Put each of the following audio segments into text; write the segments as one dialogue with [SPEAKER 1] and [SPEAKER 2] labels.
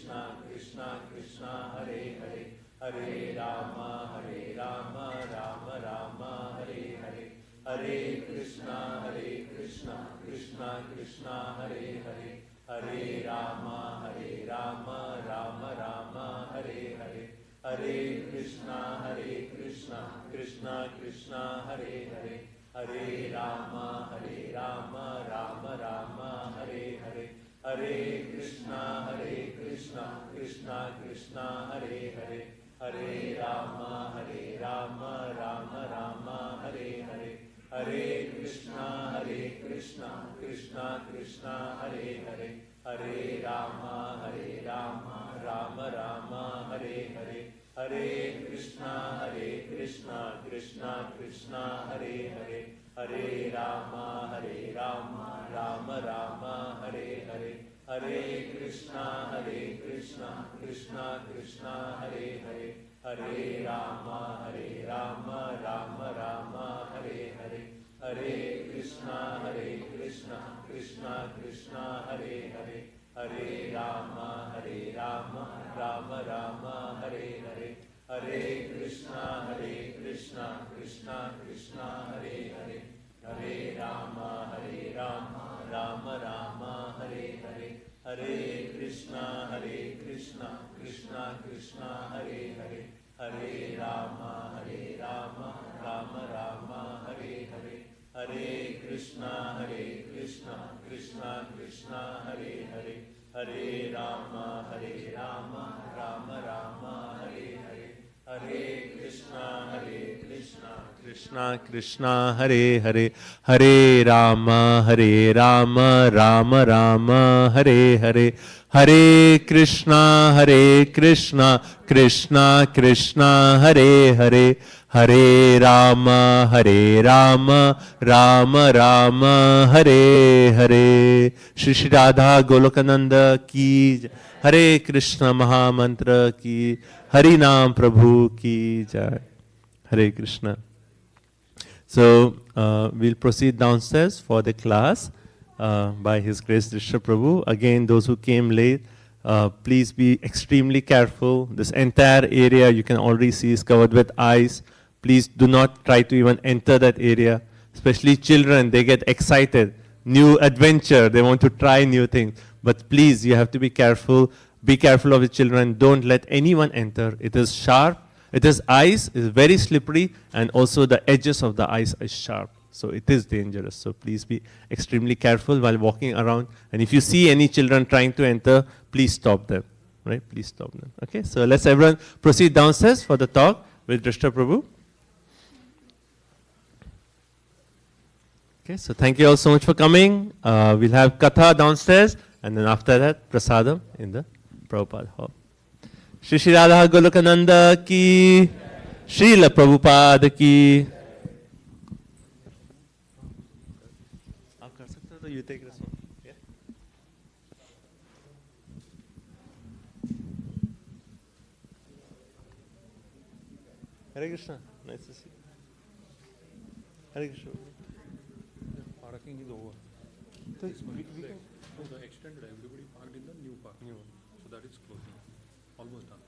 [SPEAKER 1] Krishna Krishna Krishna Hare Hare Hare Rama Rama Rama Hare Hare Hare Krishna Krishna Krishna Hare Hare Hare Rama Rama Rama Hare Hare Hare Krishna Krishna Krishna Hare Hare Hare Rama Rama Rama Hare Hare Hare Krishna Krishna Krishna Hare Hare Hare Rama Rama Rama Hare Hare Hare Krishna Krishna Krishna Hare Hare Hare Rama Rama Rama Hare Hare Hare Krishna Krishna Krishna Hare Hare Hare Rama Rama Rama Hare Hare Hare Krishna Krishna Krishna Hare Hare Hare Rama Rama Rama Hare Hare Hare Krishna Krishna Krishna Hare Hare Hare Rama Rama Rama Hare Hare Hare Krishna Krishna Krishna Hare Hare Hare Rama Rama Rama Hare Hare Hare Krishna Krishna Krishna Hare Hare Hare Rama Rama Rama Hare Hare Hare Krishna Krishna Krishna Hare Hare Hare Rama Rama Rama Hare Hare Hare Krishna Krishna Krishna Hare Hare Hare Rama Rama Rama Hare Hare Hare Krishna Krishna Krishna Hare Hare Hare Rama Rama Rama Hare Hare Shri Shri Radha Golokananda ki Jai. Hare Krishna Mahamantra ki Hari Naam Prabhu ki Jai. Hare Krishna. So we'll proceed downstairs for the class by His Grace Drishya Prabhu. Again, those who came late, please be extremely careful. This entire area you can already see is covered with ice. Please do not try to even enter that area. Especially children, they get excited. New adventure, they want to try new things. But please, you have to be careful. Be careful of the children. Don't let anyone enter. It is sharp. It is ice. It is very slippery. And also the edges of the ice is sharp. So it is dangerous. So please be extremely careful while walking around. And if you see any children trying to enter, please stop them. Right? Please stop them. Okay? So let's everyone proceed downstairs for the talk with Drishya Prabhu. Okay, so thank you all so much for coming. We'll have Katha downstairs, and then after that, Prasadam in the Prabhupada Hall. Shri Shri Radha Golokananda ki, Srila Prabhupada ki. आप कर सकते हो तो you take this one. Yeah. Hare Krishna, nice to see you. Hare Krishna.
[SPEAKER 2] Parking is over.
[SPEAKER 1] So
[SPEAKER 2] the extended, everybody parked in the new park.
[SPEAKER 1] New one.
[SPEAKER 2] So that is closing. Almost done.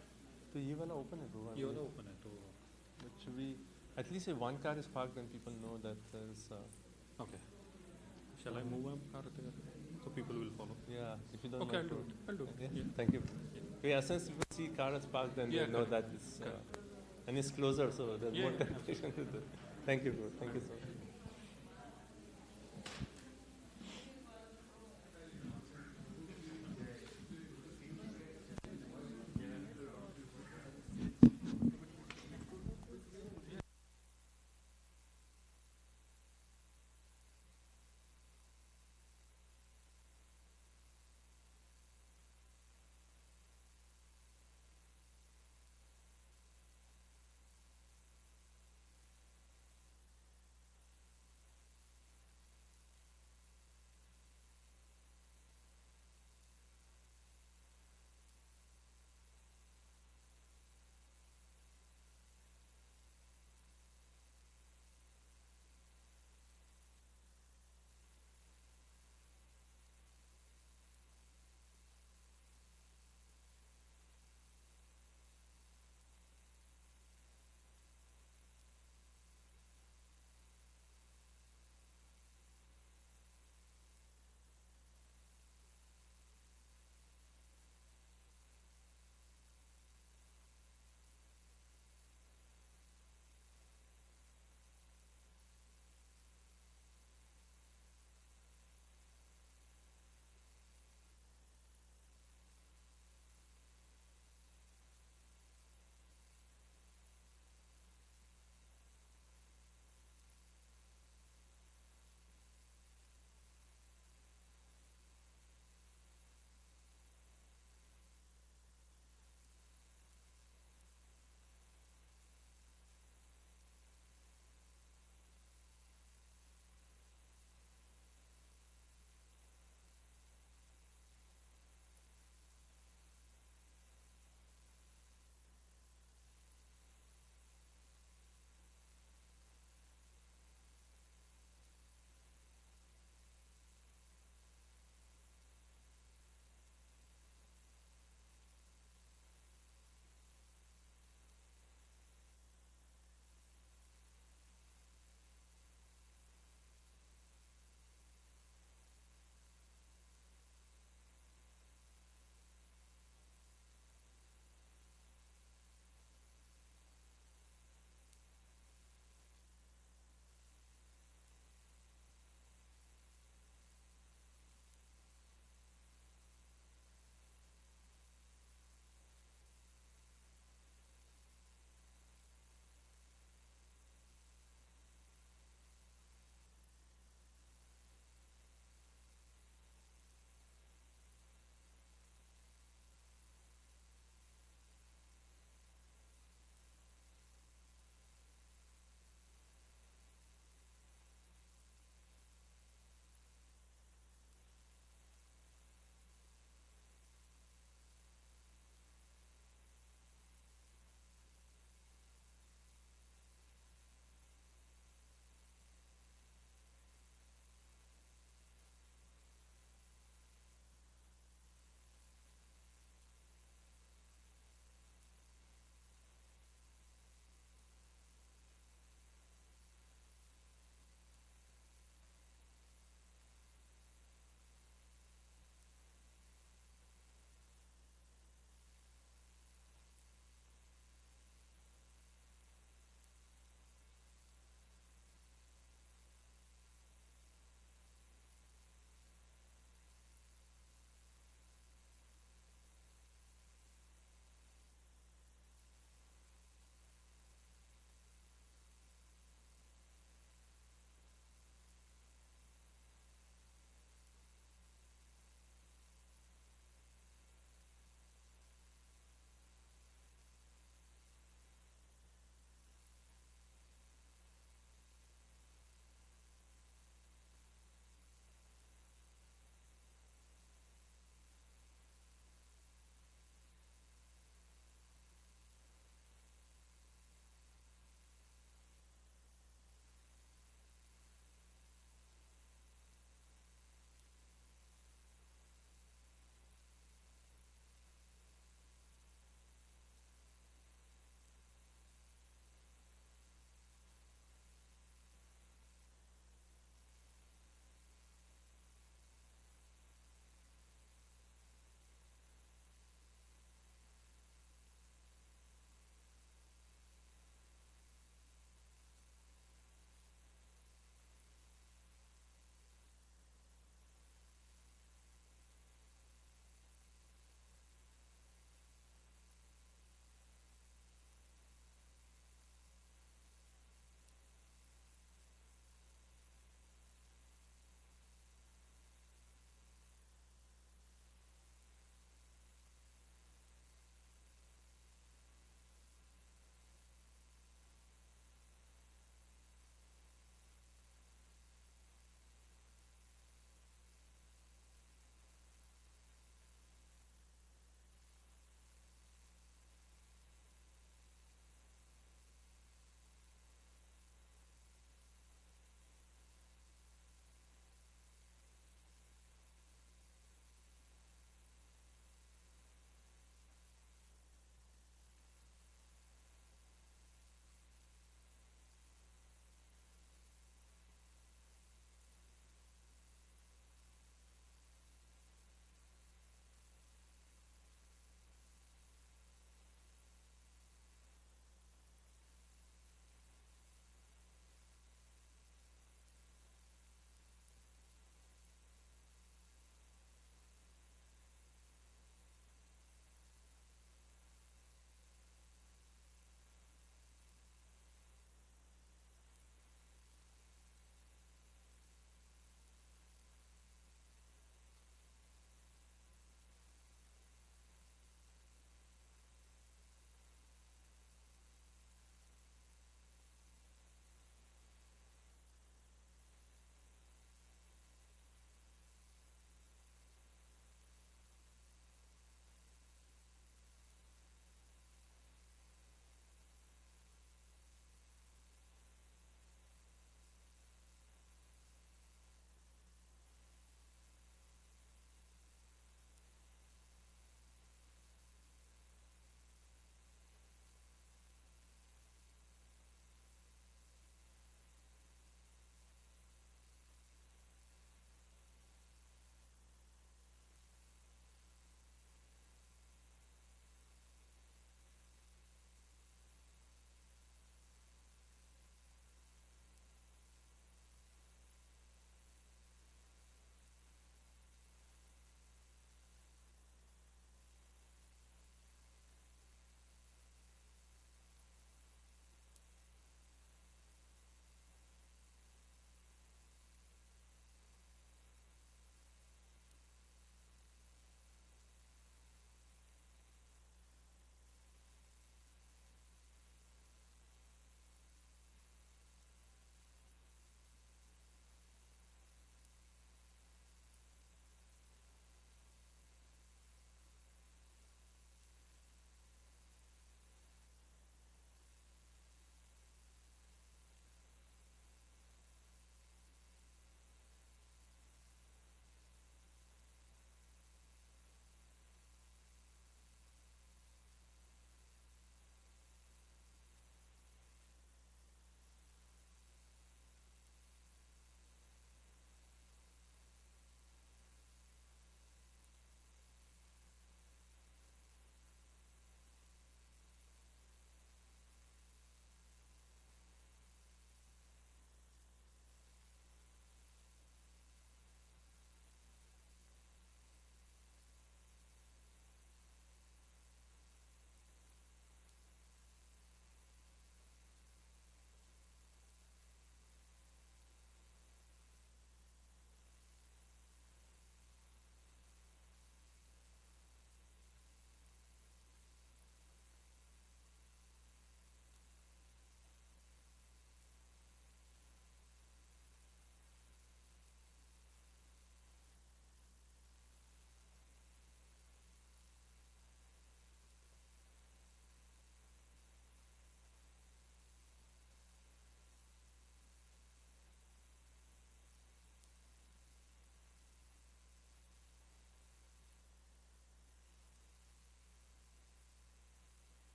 [SPEAKER 1] तो ये वाला open है तो
[SPEAKER 2] ये वाला open है तो.
[SPEAKER 1] But should we at least if one car is parked, then people know that there's.
[SPEAKER 2] Okay. Shall I move my car so people will follow?
[SPEAKER 1] Yeah, if you don't.
[SPEAKER 2] Okay,
[SPEAKER 1] mind
[SPEAKER 2] I'll do it.
[SPEAKER 1] Yeah.
[SPEAKER 2] Yeah.
[SPEAKER 1] Thank you. Yeah, since people see car is parked, then
[SPEAKER 2] Yeah,
[SPEAKER 1] they know
[SPEAKER 2] correct.
[SPEAKER 1] that it's and it's closer, so there's more
[SPEAKER 2] Yeah.
[SPEAKER 1] temptation to do. Thank you, bro. Thank you so much.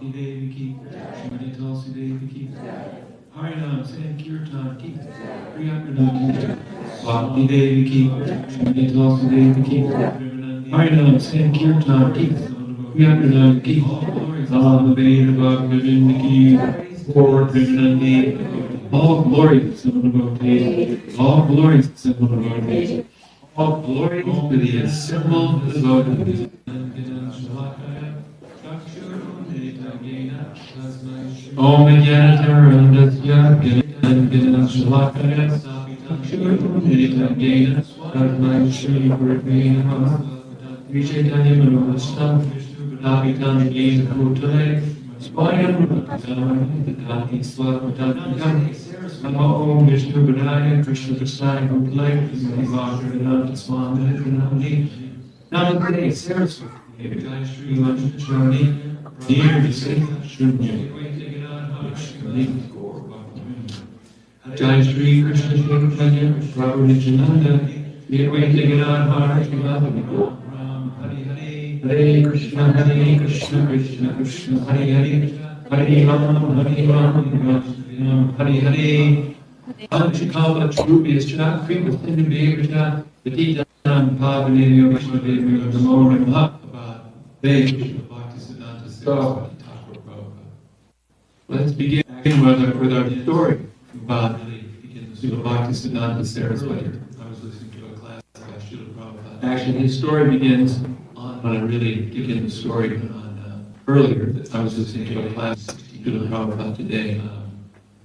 [SPEAKER 3] Bhakti Devi ki, Shrimati Tulsi Devi ki, Harinam Sankirtan ki, Priyaprana ki, Bhakti Devi ki, Shrimati Tulsi Devi ki, Harinam Sankirtan ki, Priyaprana ki, Veda Bhakti ki, Lord Vivinandi, all glory to the devotee, all glory to the devotee, all glory to the assembled devotees. Om Jnanatarandasya Gyananjana Shalakaya Chakshurunitagena Tasmai Shri Gurave Namaha Sri Chaitanya Manavastam Tapitam Yena Bhutale Swayam Rupatami Tati Swapatatikam Namo Om Vishnu Padaya Krishna Prasaya Bhutale Vajradanta Swami Nandi Namaste Saraswati Jai Shri Lakshmi Dear Vishnu Shunya Jai Shri Krishna Chaitanya Prabhu Nityananda Advaita Gadadhara Srimati Hare Krishna Krishna Krishna Hare Hare Hare Rama Hare Hare Anchikala Trubhyascha Kripa Sindhubhyacha Patitam Pavanebhyo Vaishnavebhyo Namo Namaha So, let's begin with our story about Srila Bhaktisiddhanta Saraswati. I was listening to a class by Srila Prabhupada. Actually, his story begins when I really begin the story earlier. I was listening to a class by Srila Prabhupada today.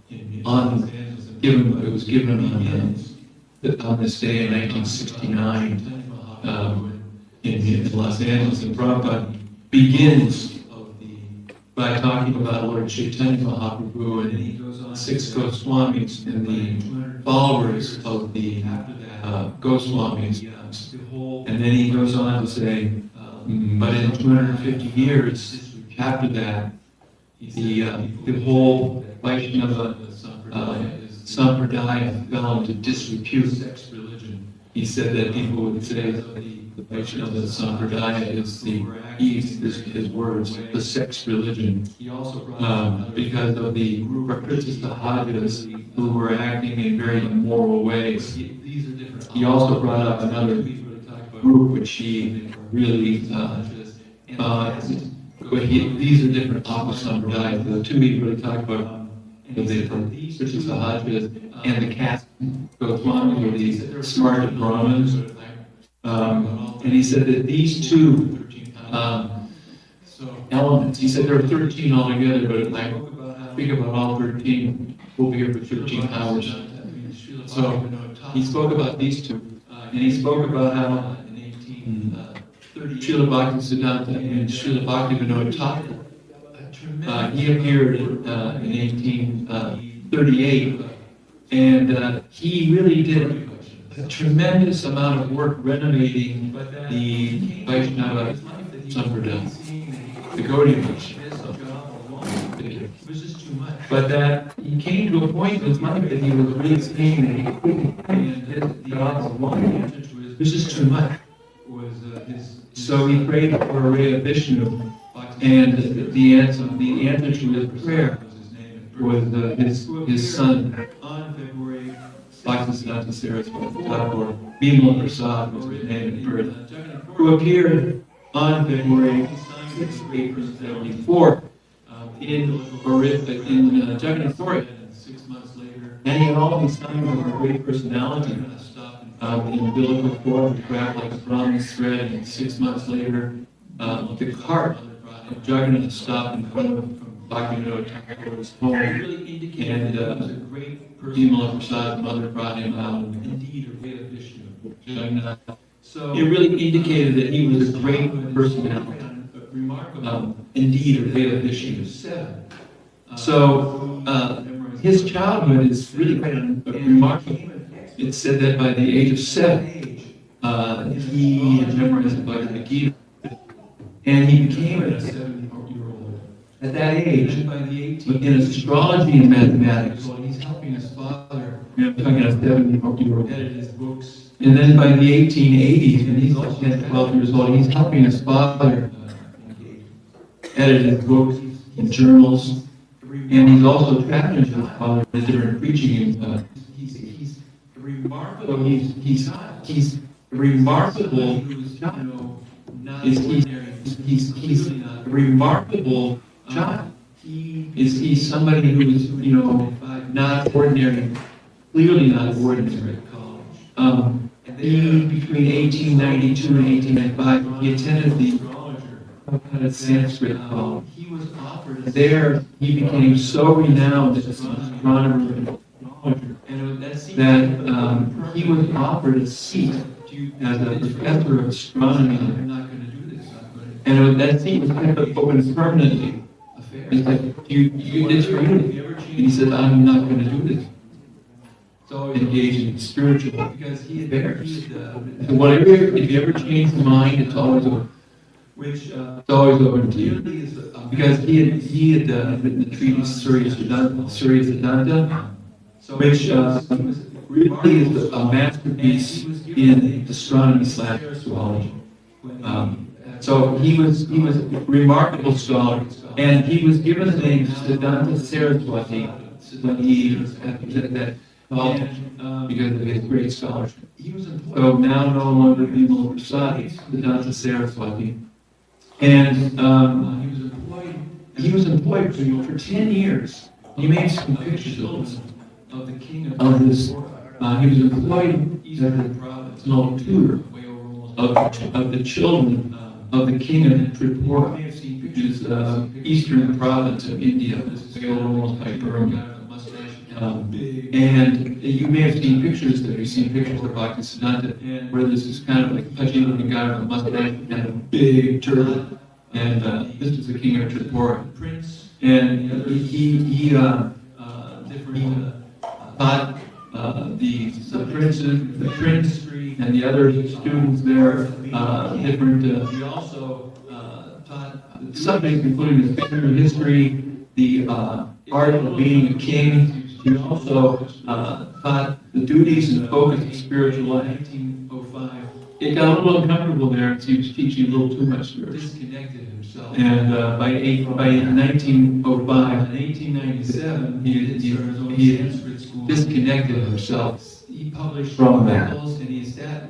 [SPEAKER 3] It was given on this day in 1969 in Los Angeles, and Prabhupada begins by talking about Lord Chaitanya Mahaprabhu and 6 Goswamis and the followers of the Goswamis. And then he goes on to say, but in 250 years after that, the whole Vaishnava Sampradaya fell into disrepute. He said that people would say the Vaishnava Sampradaya is his words, the sex religion, because of the Prakriti Sahajas who were acting in very immoral ways. He also brought up another group which he really, these are different Sampradayas. The two he really talked about, the Prakriti Sahajas and the caste Goswamis, or these smart Brahmins. And he said that these two elements, he said there are 13 altogether, but if I speak about all 13, we'll be here for 13 hours. So he spoke about these two, and he spoke about how Srila Bhaktisiddhanta and Srila Bhaktivinoda Thakur, he appeared in 1838, and he really did a tremendous amount of work renovating the Vaishnava Sampradaya, the Gaudiya Vaishnava. But that he came to a point in his life that he was really seeing that he couldn't and God alone. This is too much. So he prayed for a ray of Vishnu, and the answer to his prayer was his son, Bhaktisiddhanta Saraswati Thakur, Bhima Prasad was his name at birth, who appeared on February 6, 1874 in Jagannath Puri. And he had always come with a great personality in umbilical cord, wrapped like a bronze thread, and 6 months later, the cart of Jagannath stopped in front of Bhaktivinoda Thakur's home, and Bhima Prasad's mother brought him out. It really indicated that he was a great personality. Indeed, a Veda Vishnu. So his childhood is really quite remarkable. It's said that by the age of 7, he had memorized the Bhagavad Gita, and he became a 7-year-old. At that age, in astrology and mathematics, he's helping his father. I'm talking about a 7-year-old. Edit his books. And then by the 1880s, when he's like 10, 12 years old, he's helping his father edit his books. in journals, and he's also challenged his father in different preaching. He's remarkable. He's remarkable. He's a remarkable child. He's somebody who is not ordinary, clearly not ordinary. He, between 1892 and 1895, he attended the Sanskrit college. There, he became so renowned as an astronomer and astrologer that he was offered a seat as a professor of astronomy. And that seat was kept open permanently. He said, you did training. And he said, I'm not going to do this. So engaged in spiritual affairs. Whatever, if you ever change your mind, it's always over. It's always over to you. Because he had written the treatise Surya Siddhanta, which really is a masterpiece in astronomy/astrology. So he was a remarkable scholar, and he was given the name Siddhanta Saraswati when he was at that college because of his great scholarship. So now no longer Vimal Prasad, Siddhanta Saraswati. And he was employed for 10 years. He made some pictures of the king of this. He was employed as a small tutor of the children of the king of Tripura, which is eastern province of India. This is almost like Burma. And you may have seen pictures there. You've seen pictures of Bhaktisiddhanta where this is kind of like pudgy-looking guy with a mustache and a big turban. And this is the king of Tripura. And he taught the prince, and the other students there different. He also taught subjects including the family history, the art of being a king. He also taught the duties and focus of spiritual life. 1905. It got a little uncomfortable there because he was teaching a little too much spiritual. Disconnected himself. And by 1905 and 1897, he disconnected himself. He published from that. In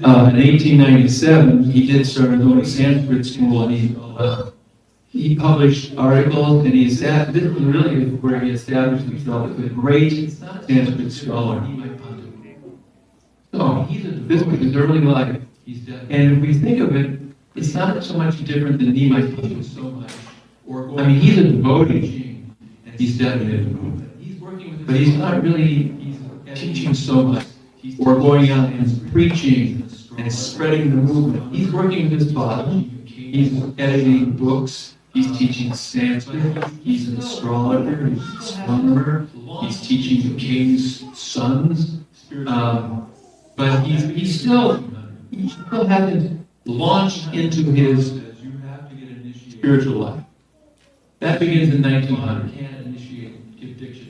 [SPEAKER 3] 1897, he did start his own Sanskrit school, and he published articles, and this is really where he established himself as a great Sanskrit scholar. So, this was his early life. And if we think of it, it's not so much different than Nimai Pantu. I mean, he's a devotee. He's definitely a devotee. But he's not really teaching so much, or going out and preaching and spreading the movement. He's working with his father. He's editing books. He's teaching Sanskrit. He's an astrologer. He's an astronomer. He's teaching the king's sons. But he still hasn't launched into his spiritual life. That begins in 1900.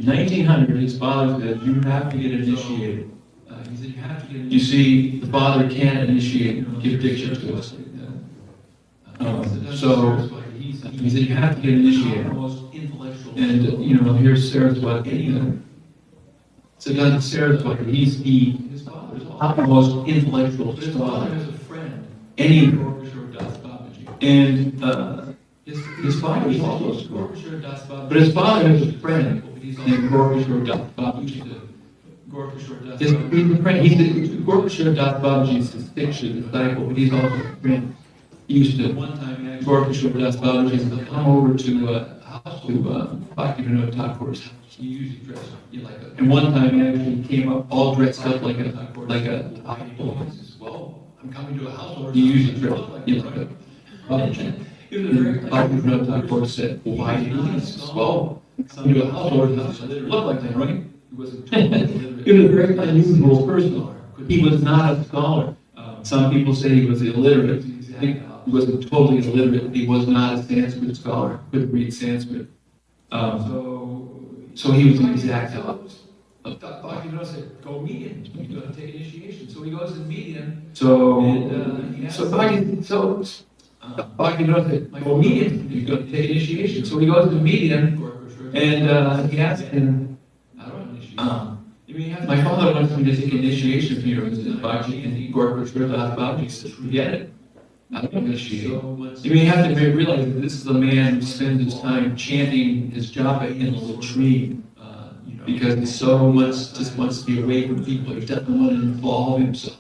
[SPEAKER 3] 1900, his father said, you have to get initiated. You see, the father can't give diction to us. So he said, you have to get initiated. And, here's Saraswati. Siddhanta Saraswati, he's the most intellectual scholar. Any. And his father is also a scholar. But his father has a friend named Gorkishore Das Babaji. Gorkishore Das Babaji is his Diksha disciple, but he's also a friend. He used to, Gorkishore Das Babaji used to come over to Bhaktivinoda Thakur's house. He usually dressed like a, and one time actually came up all dressed up like a Thakur. He says, well, I'm coming to a house. He usually dressed like a Babaji. Bhaktivinoda Thakur said, well, why do you do this? He says, well, I'm to a house order. Look like that, right? He was a very unusual person. He was not a scholar. Some people say he was illiterate. He wasn't totally illiterate. He was not a Sanskrit scholar. Couldn't read Sanskrit. So he was the exact opposite. Bhaktivinoda said, go meet him. You're going to take initiation. So he goes and meet him. Bhakti knows that, well, meet him, he's going to take initiation. So he goes to meet him, and he asks him, my father wants me to take initiation from you. He says, Bhakti, and he Bhakti says, forget it. I don't initiate. You have to realize that this is a man who spends his time chanting his japa in a latrine. Because he so much just wants to be away from people. He doesn't want to involve himself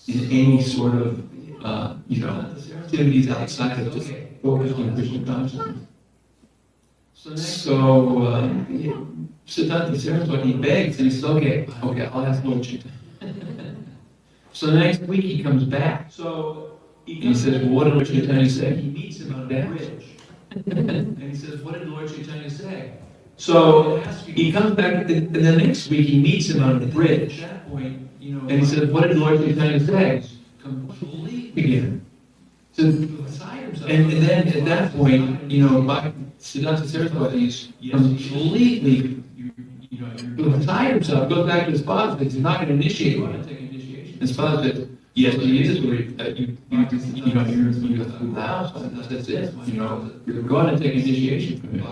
[SPEAKER 3] in any sort of, activities outside of just focusing on Krishna consciousness. So, Siddhanta Saraswati begs and he says, okay, I'll ask Lord Chaitanya. So the next week he comes back. And he says, well, what did Lord Chaitanya say? He meets him on a bridge. And he says, what did Lord Chaitanya say? So he comes back, and the next week he meets him on the bridge. And he says, what did Lord Chaitanya say? Completely again. So, and then at that point, Siddhanta Saraswati is completely beside himself, goes back to his father, says he's not going to initiate him. His father says, yes, he is where you're through the house, that's it. You're going to take initiation from him.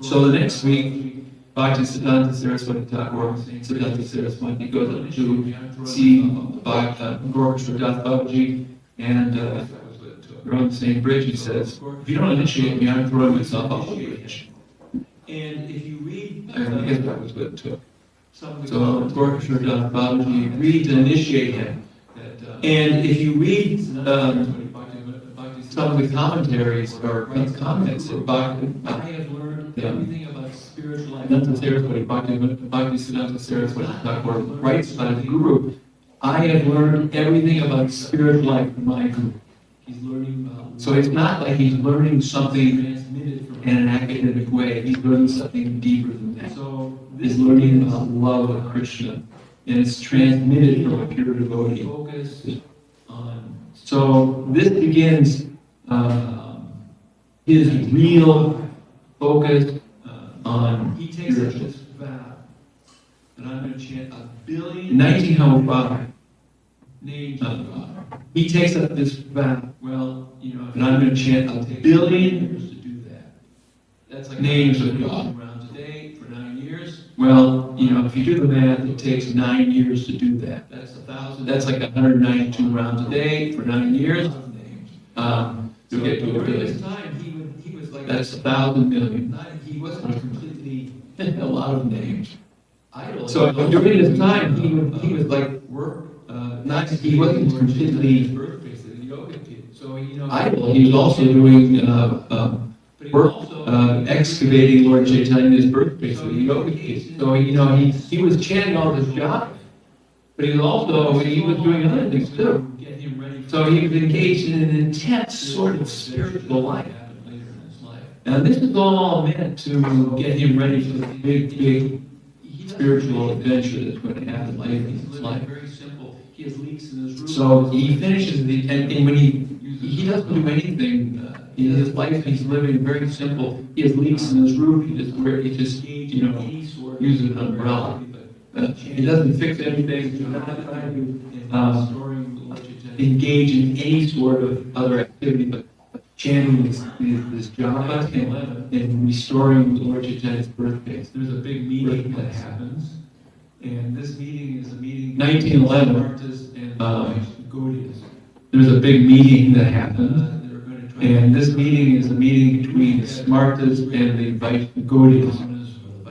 [SPEAKER 3] So the next week, Bhakti Siddhanta Saraswati Thakur, Siddhanta Saraswati goes up to see Gorkishore Das Babaji, and they're on the same bridge. He says, if you don't initiate me, I'm throwing myself off the bridge. And if you read, I guess that was good too. So Gorkishore Das Babaji agreed to initiate him. And if you read some of the commentaries or comments that I have learned everything about spiritual life. Bhakti Siddhanta Saraswati Thakur writes about his guru. I have learned everything about spiritual life from my guru. He's learning so it's not like he's learning something in an academic way. He's learning something deeper than that. So he's learning about love of Krishna, and it's transmitted from a pure devotee. So this begins his real focus on spiritual. And I'm going to chant 1905. He takes up this vow. And I'm going to chant 1,000,000,000 years to do that. That's like names of God. Around today for 9 years. Well, if you do the math, it takes 9 years to do that. That's like 192 rounds a day for 9 years. You'll get to 1,000,000,000. He was like that's 1,000 million. He wasn't completely a lot of names. So during this time, he was like he wasn't completely idle. He was also doing work excavating Lord Chaitanya's birthplace with the yoga kids. So he was chanting all this japa, but he was doing other things too. So he was engaged in an intense sort of spiritual life. And this is all meant to get him ready for the big spiritual adventure that's going to happen later in his life. So he finishes and when he doesn't do anything in his life, he's living very simple. He has leaks in his roof. He just uses an umbrella. He doesn't fix anything. He's not trying to engage in any sort of other activity, but chanting this japa and restoring Lord Chaitanya's birthplace. There's a big meeting that happens, and this meeting is a meeting 1911. There's a big meeting that happens, and this meeting is a meeting between the Smartas and the Vaishnavas.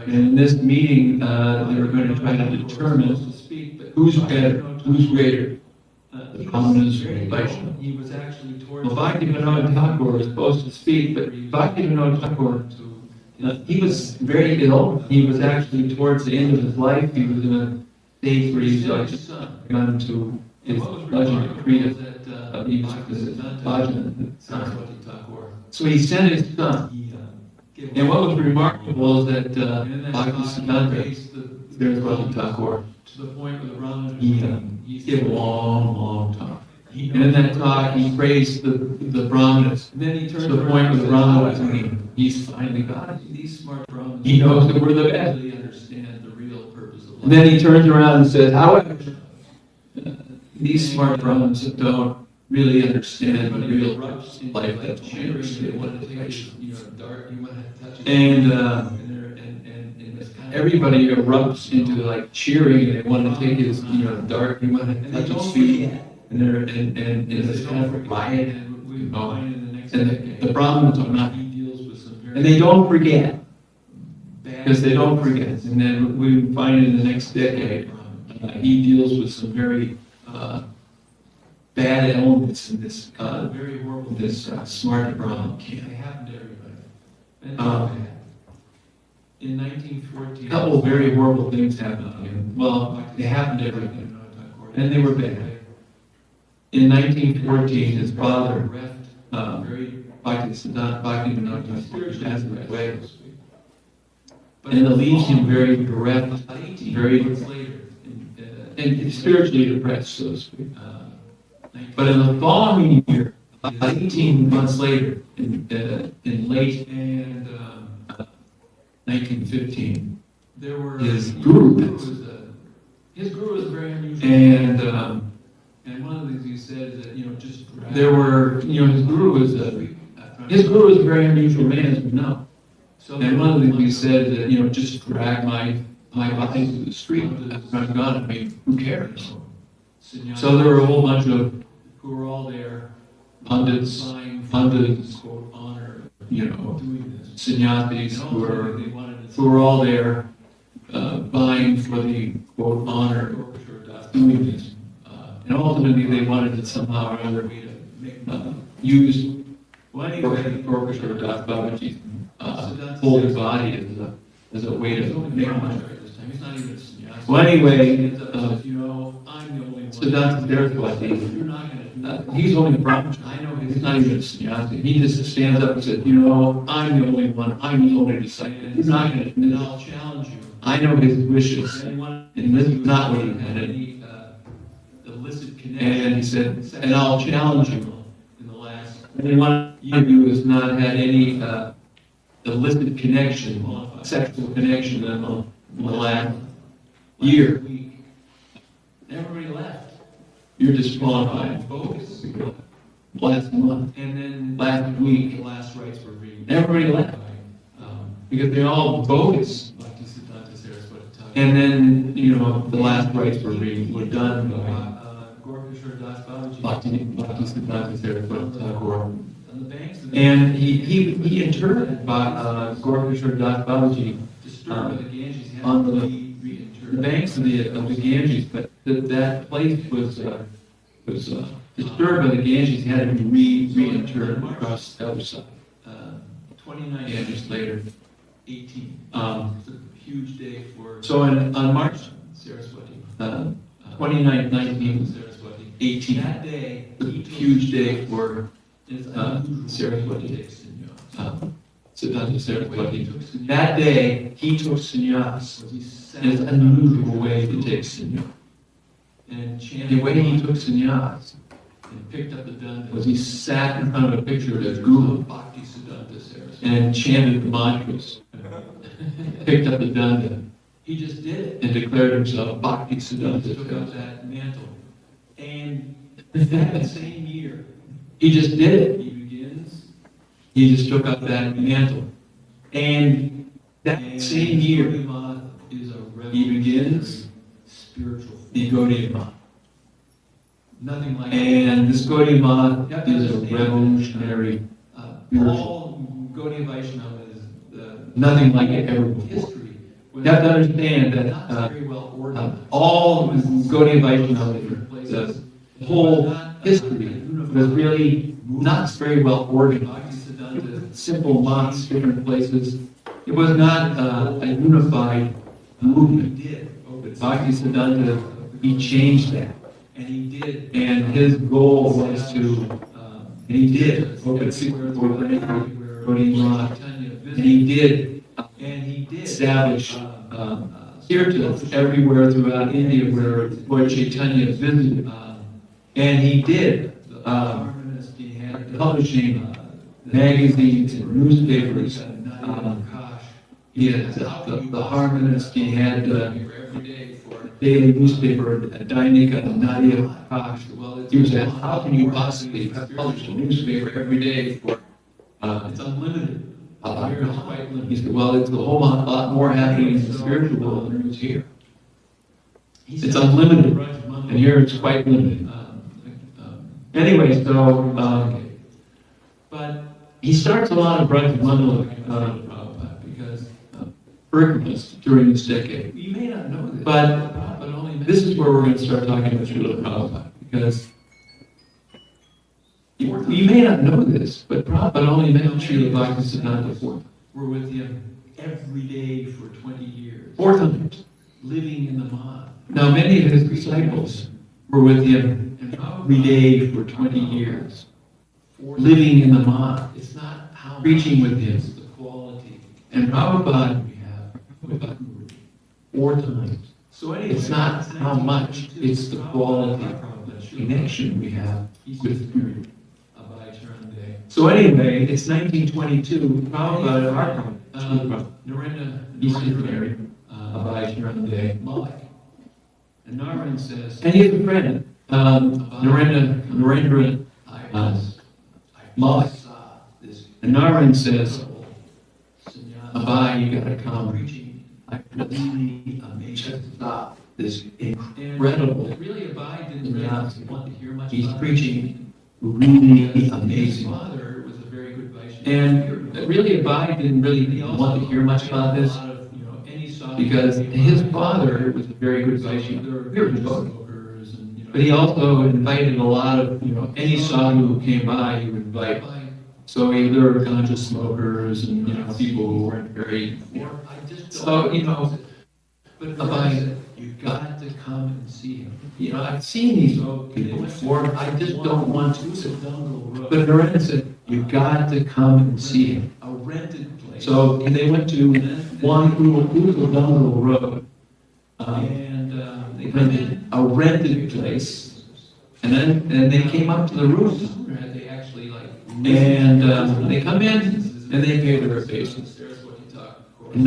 [SPEAKER 3] And in this meeting, they're going to try to determine who's better, who's greater, the Brahmanas or the Vaishnavas. Well, Bhaktivinoda Thakur was supposed to speak, but Bhaktivinoda Thakur, he was very ill. He was actually towards the end of his life. He was in a stage where he was gone to his bhajan Kriya. He was bhajan. So he sent his son. And what was remarkable is that Bhaktisiddhanta Saraswati Thakur, he gave a long talk. And in that talk, he praised the Brahmanas. And then he turned to the point where the Brahmanas, he's finally got it. These smart Brahmanas, he knows that we're the best. Really understand the real purpose of life. And then he turns around and says, however, these smart Brahmanas don't really understand the real life that changed in one place. And everybody erupts into like cheering, and they want to take his, dark, you want to touch his feet, and it's kind of a riot, and the Brahmins are not, and they don't forget, because they don't forget, and then we find in the next decade, he deals with some very bad elements in this, smart Brahmin camp.
[SPEAKER 2] They happen to everybody. In 1914,
[SPEAKER 3] A couple of very horrible things happened to him. Well, they happened to everybody, and they were bad. In 1914, his father, Bhakti-Siddhanta passed away, and it leaves him very bereft, very, and spiritually depressed, so to speak. But in the following year, 18 months later, in late 1915,
[SPEAKER 2] there were
[SPEAKER 3] his guru passed.
[SPEAKER 2] his guru was very unusual. And one of the things he said is that, just
[SPEAKER 3] There were, his guru was a very unusual man, as we know.
[SPEAKER 2] So
[SPEAKER 3] And one of the things he said is that, just drag my body through the street after I'm gone. I mean, who cares? So there were a whole bunch of
[SPEAKER 2] who were all there,
[SPEAKER 3] pundits,
[SPEAKER 2] quote, honor,
[SPEAKER 3] you know,
[SPEAKER 2] doing this.
[SPEAKER 3] sannyasis
[SPEAKER 2] And
[SPEAKER 3] who
[SPEAKER 2] also
[SPEAKER 3] were
[SPEAKER 2] they wanted to
[SPEAKER 3] who were all there vying for the quote honor of doing this. And ultimately they wanted to somehow or other use Gorkashwar Das Babaji's holy body as a way to make money.
[SPEAKER 2] He's not even a sannyasi.
[SPEAKER 3] Well, anyway,
[SPEAKER 2] I'm the only one.
[SPEAKER 3] Siddhanta Saraswati,
[SPEAKER 2] You're not going to.
[SPEAKER 3] he's only Brahmin.
[SPEAKER 2] I know
[SPEAKER 3] He's not even a sannyasi. He just stands up and says, I'm the only one. I'm the only disciple. He's not going
[SPEAKER 2] And
[SPEAKER 3] to.
[SPEAKER 2] I'll challenge you.
[SPEAKER 3] I know his wishes,
[SPEAKER 2] Anyone
[SPEAKER 3] and this is not what he wanted.
[SPEAKER 2] any illicit connection.
[SPEAKER 3] And he said, and I'll challenge you.
[SPEAKER 2] In the last
[SPEAKER 3] Anyone of you has not had any illicit connection, sexual connection in the last year,
[SPEAKER 2] week, everybody left.
[SPEAKER 3] you're disqualified.
[SPEAKER 2] Focus.
[SPEAKER 3] Last month,
[SPEAKER 2] And then
[SPEAKER 3] last week,
[SPEAKER 2] the last rites were being.
[SPEAKER 3] everybody left because they're all bogus.
[SPEAKER 2] Bhakti-Siddhanta Saraswati.
[SPEAKER 3] And then, the last rites were done by
[SPEAKER 2] Gorkashwar Das Babaji.
[SPEAKER 3] Bhakti-Siddhanta Saraswati Thakur.
[SPEAKER 2] On the banks of the
[SPEAKER 3] And he interred by Gorkashwar Das Babaji
[SPEAKER 2] disturbed by the Ganges, he had
[SPEAKER 3] on
[SPEAKER 2] to
[SPEAKER 3] the
[SPEAKER 2] be reinterred.
[SPEAKER 3] banks of the Ganges, but that place was disturbed by the Ganges. He had to be reinterred across the other side.
[SPEAKER 2] 29
[SPEAKER 3] Ganges later.
[SPEAKER 2] 18.
[SPEAKER 3] Um,
[SPEAKER 2] It's a huge day for
[SPEAKER 3] So on March
[SPEAKER 2] Saraswati.
[SPEAKER 3] 29, 19,
[SPEAKER 2] Saraswati.
[SPEAKER 3] 18,
[SPEAKER 2] That day,
[SPEAKER 3] a
[SPEAKER 2] he took
[SPEAKER 3] huge day for
[SPEAKER 2] It's
[SPEAKER 3] Saraswati.
[SPEAKER 2] Saraswati.
[SPEAKER 3] Siddhanta Saraswati. That day, he took sannyas. It's an unusual way to take sannyas.
[SPEAKER 2] And
[SPEAKER 3] The way he took sannyas
[SPEAKER 2] and picked up the dunda
[SPEAKER 3] was he sat in front of a picture of his guru
[SPEAKER 2] Bhakti-Siddhanta Saraswati.
[SPEAKER 3] and chanted the mantras, picked up the dunda,
[SPEAKER 2] He just did it.
[SPEAKER 3] and declared himself
[SPEAKER 2] He
[SPEAKER 3] Bhakti-Siddhanta
[SPEAKER 2] just took up
[SPEAKER 3] Saraswati.
[SPEAKER 2] that mantle. And that same year,
[SPEAKER 3] He just did it.
[SPEAKER 2] he begins.
[SPEAKER 3] He just took up that mantle. And that same year,
[SPEAKER 2] is a
[SPEAKER 3] he begins
[SPEAKER 2] spiritual.
[SPEAKER 3] the Gaudiya Math.
[SPEAKER 2] Nothing like
[SPEAKER 3] And this Gaudiya Math is a revolutionary,
[SPEAKER 2] all Gaudiya Vaishnava is
[SPEAKER 3] nothing like it ever before.
[SPEAKER 2] history.
[SPEAKER 3] You have to understand that
[SPEAKER 2] Not very well organized.
[SPEAKER 3] all Gaudiya Vaishnava, the whole history was really not very well organized.
[SPEAKER 2] Bhakti-Siddhanta
[SPEAKER 3] Simple months, different places. It was not a unified movement.
[SPEAKER 2] he did.
[SPEAKER 3] Bhakti-Siddhanta, he changed that.
[SPEAKER 2] And he did.
[SPEAKER 3] And his goal was to, and he did, open Gaudiya Math. And he did
[SPEAKER 2] And he did.
[SPEAKER 3] establish kirtans everywhere throughout India where Lord Chaitanya visited. And he did publishing magazines and newspapers. He had the Harmonist, he had daily newspaper, Dainika Nadia Koch. He was asked, how can you possibly publish a newspaper every day for,
[SPEAKER 2] It's unlimited.
[SPEAKER 3] Here it's quite limited. He said, well, it's a whole lot more happening in the spiritual world than there is here. It's unlimited, and here it's quite limited. Anyway, so, but he starts a lot of Brajamandala because Berkman's during this decade.
[SPEAKER 2] You may not know this,
[SPEAKER 3] But this is where we're going to start talking about Srila Prabhupada, because you may not know this, but Prabhupada only met Srila Bhaktisiddhanta
[SPEAKER 2] we're with him every day for 20 years,
[SPEAKER 3] 4 times.
[SPEAKER 2] living in the mod.
[SPEAKER 3] Now, many of his disciples were with him every day for 20 years, living in the mod,
[SPEAKER 2] It's not how
[SPEAKER 3] preaching with him.
[SPEAKER 2] it's the quality
[SPEAKER 3] And Prabhupada,
[SPEAKER 2] we have.
[SPEAKER 3] 4 times.
[SPEAKER 2] So anyway,
[SPEAKER 3] It's not how much, it's the quality of the connection we have with him. So anyway, it's 1922, Prabhupada, our Prabhupada, he's married, Abhay Sharanday,
[SPEAKER 2] Malik. And Narayan says,
[SPEAKER 3] and he has a friend, Narendra Malik. And Narayan says, Abhay, you gotta come. I really stop this incredible.
[SPEAKER 2] really Abhay didn't really want to hear much
[SPEAKER 3] He's
[SPEAKER 2] about it.
[SPEAKER 3] preaching really
[SPEAKER 2] His
[SPEAKER 3] amazing.
[SPEAKER 2] father was a very good Vaishnava.
[SPEAKER 3] And really, Abhay didn't really want to hear much about this because his father was a very good Vaishnava. We were devoted. But he also invited a lot of, any sadhu who came by, he would invite. So there were ganja smokers and, people who weren't very, so,
[SPEAKER 2] But
[SPEAKER 3] Abhay,
[SPEAKER 2] you got to come and see him.
[SPEAKER 3] I've seen these people before, I just don't want to. But Narendra said, you got to come and see him.
[SPEAKER 2] A rented place.
[SPEAKER 3] So they went to one Udalangal Road,
[SPEAKER 2] And they come in.
[SPEAKER 3] a rented place, and then they came up to the roof,
[SPEAKER 2] Sooner had they actually
[SPEAKER 3] and they come in and they pay their obeisance. And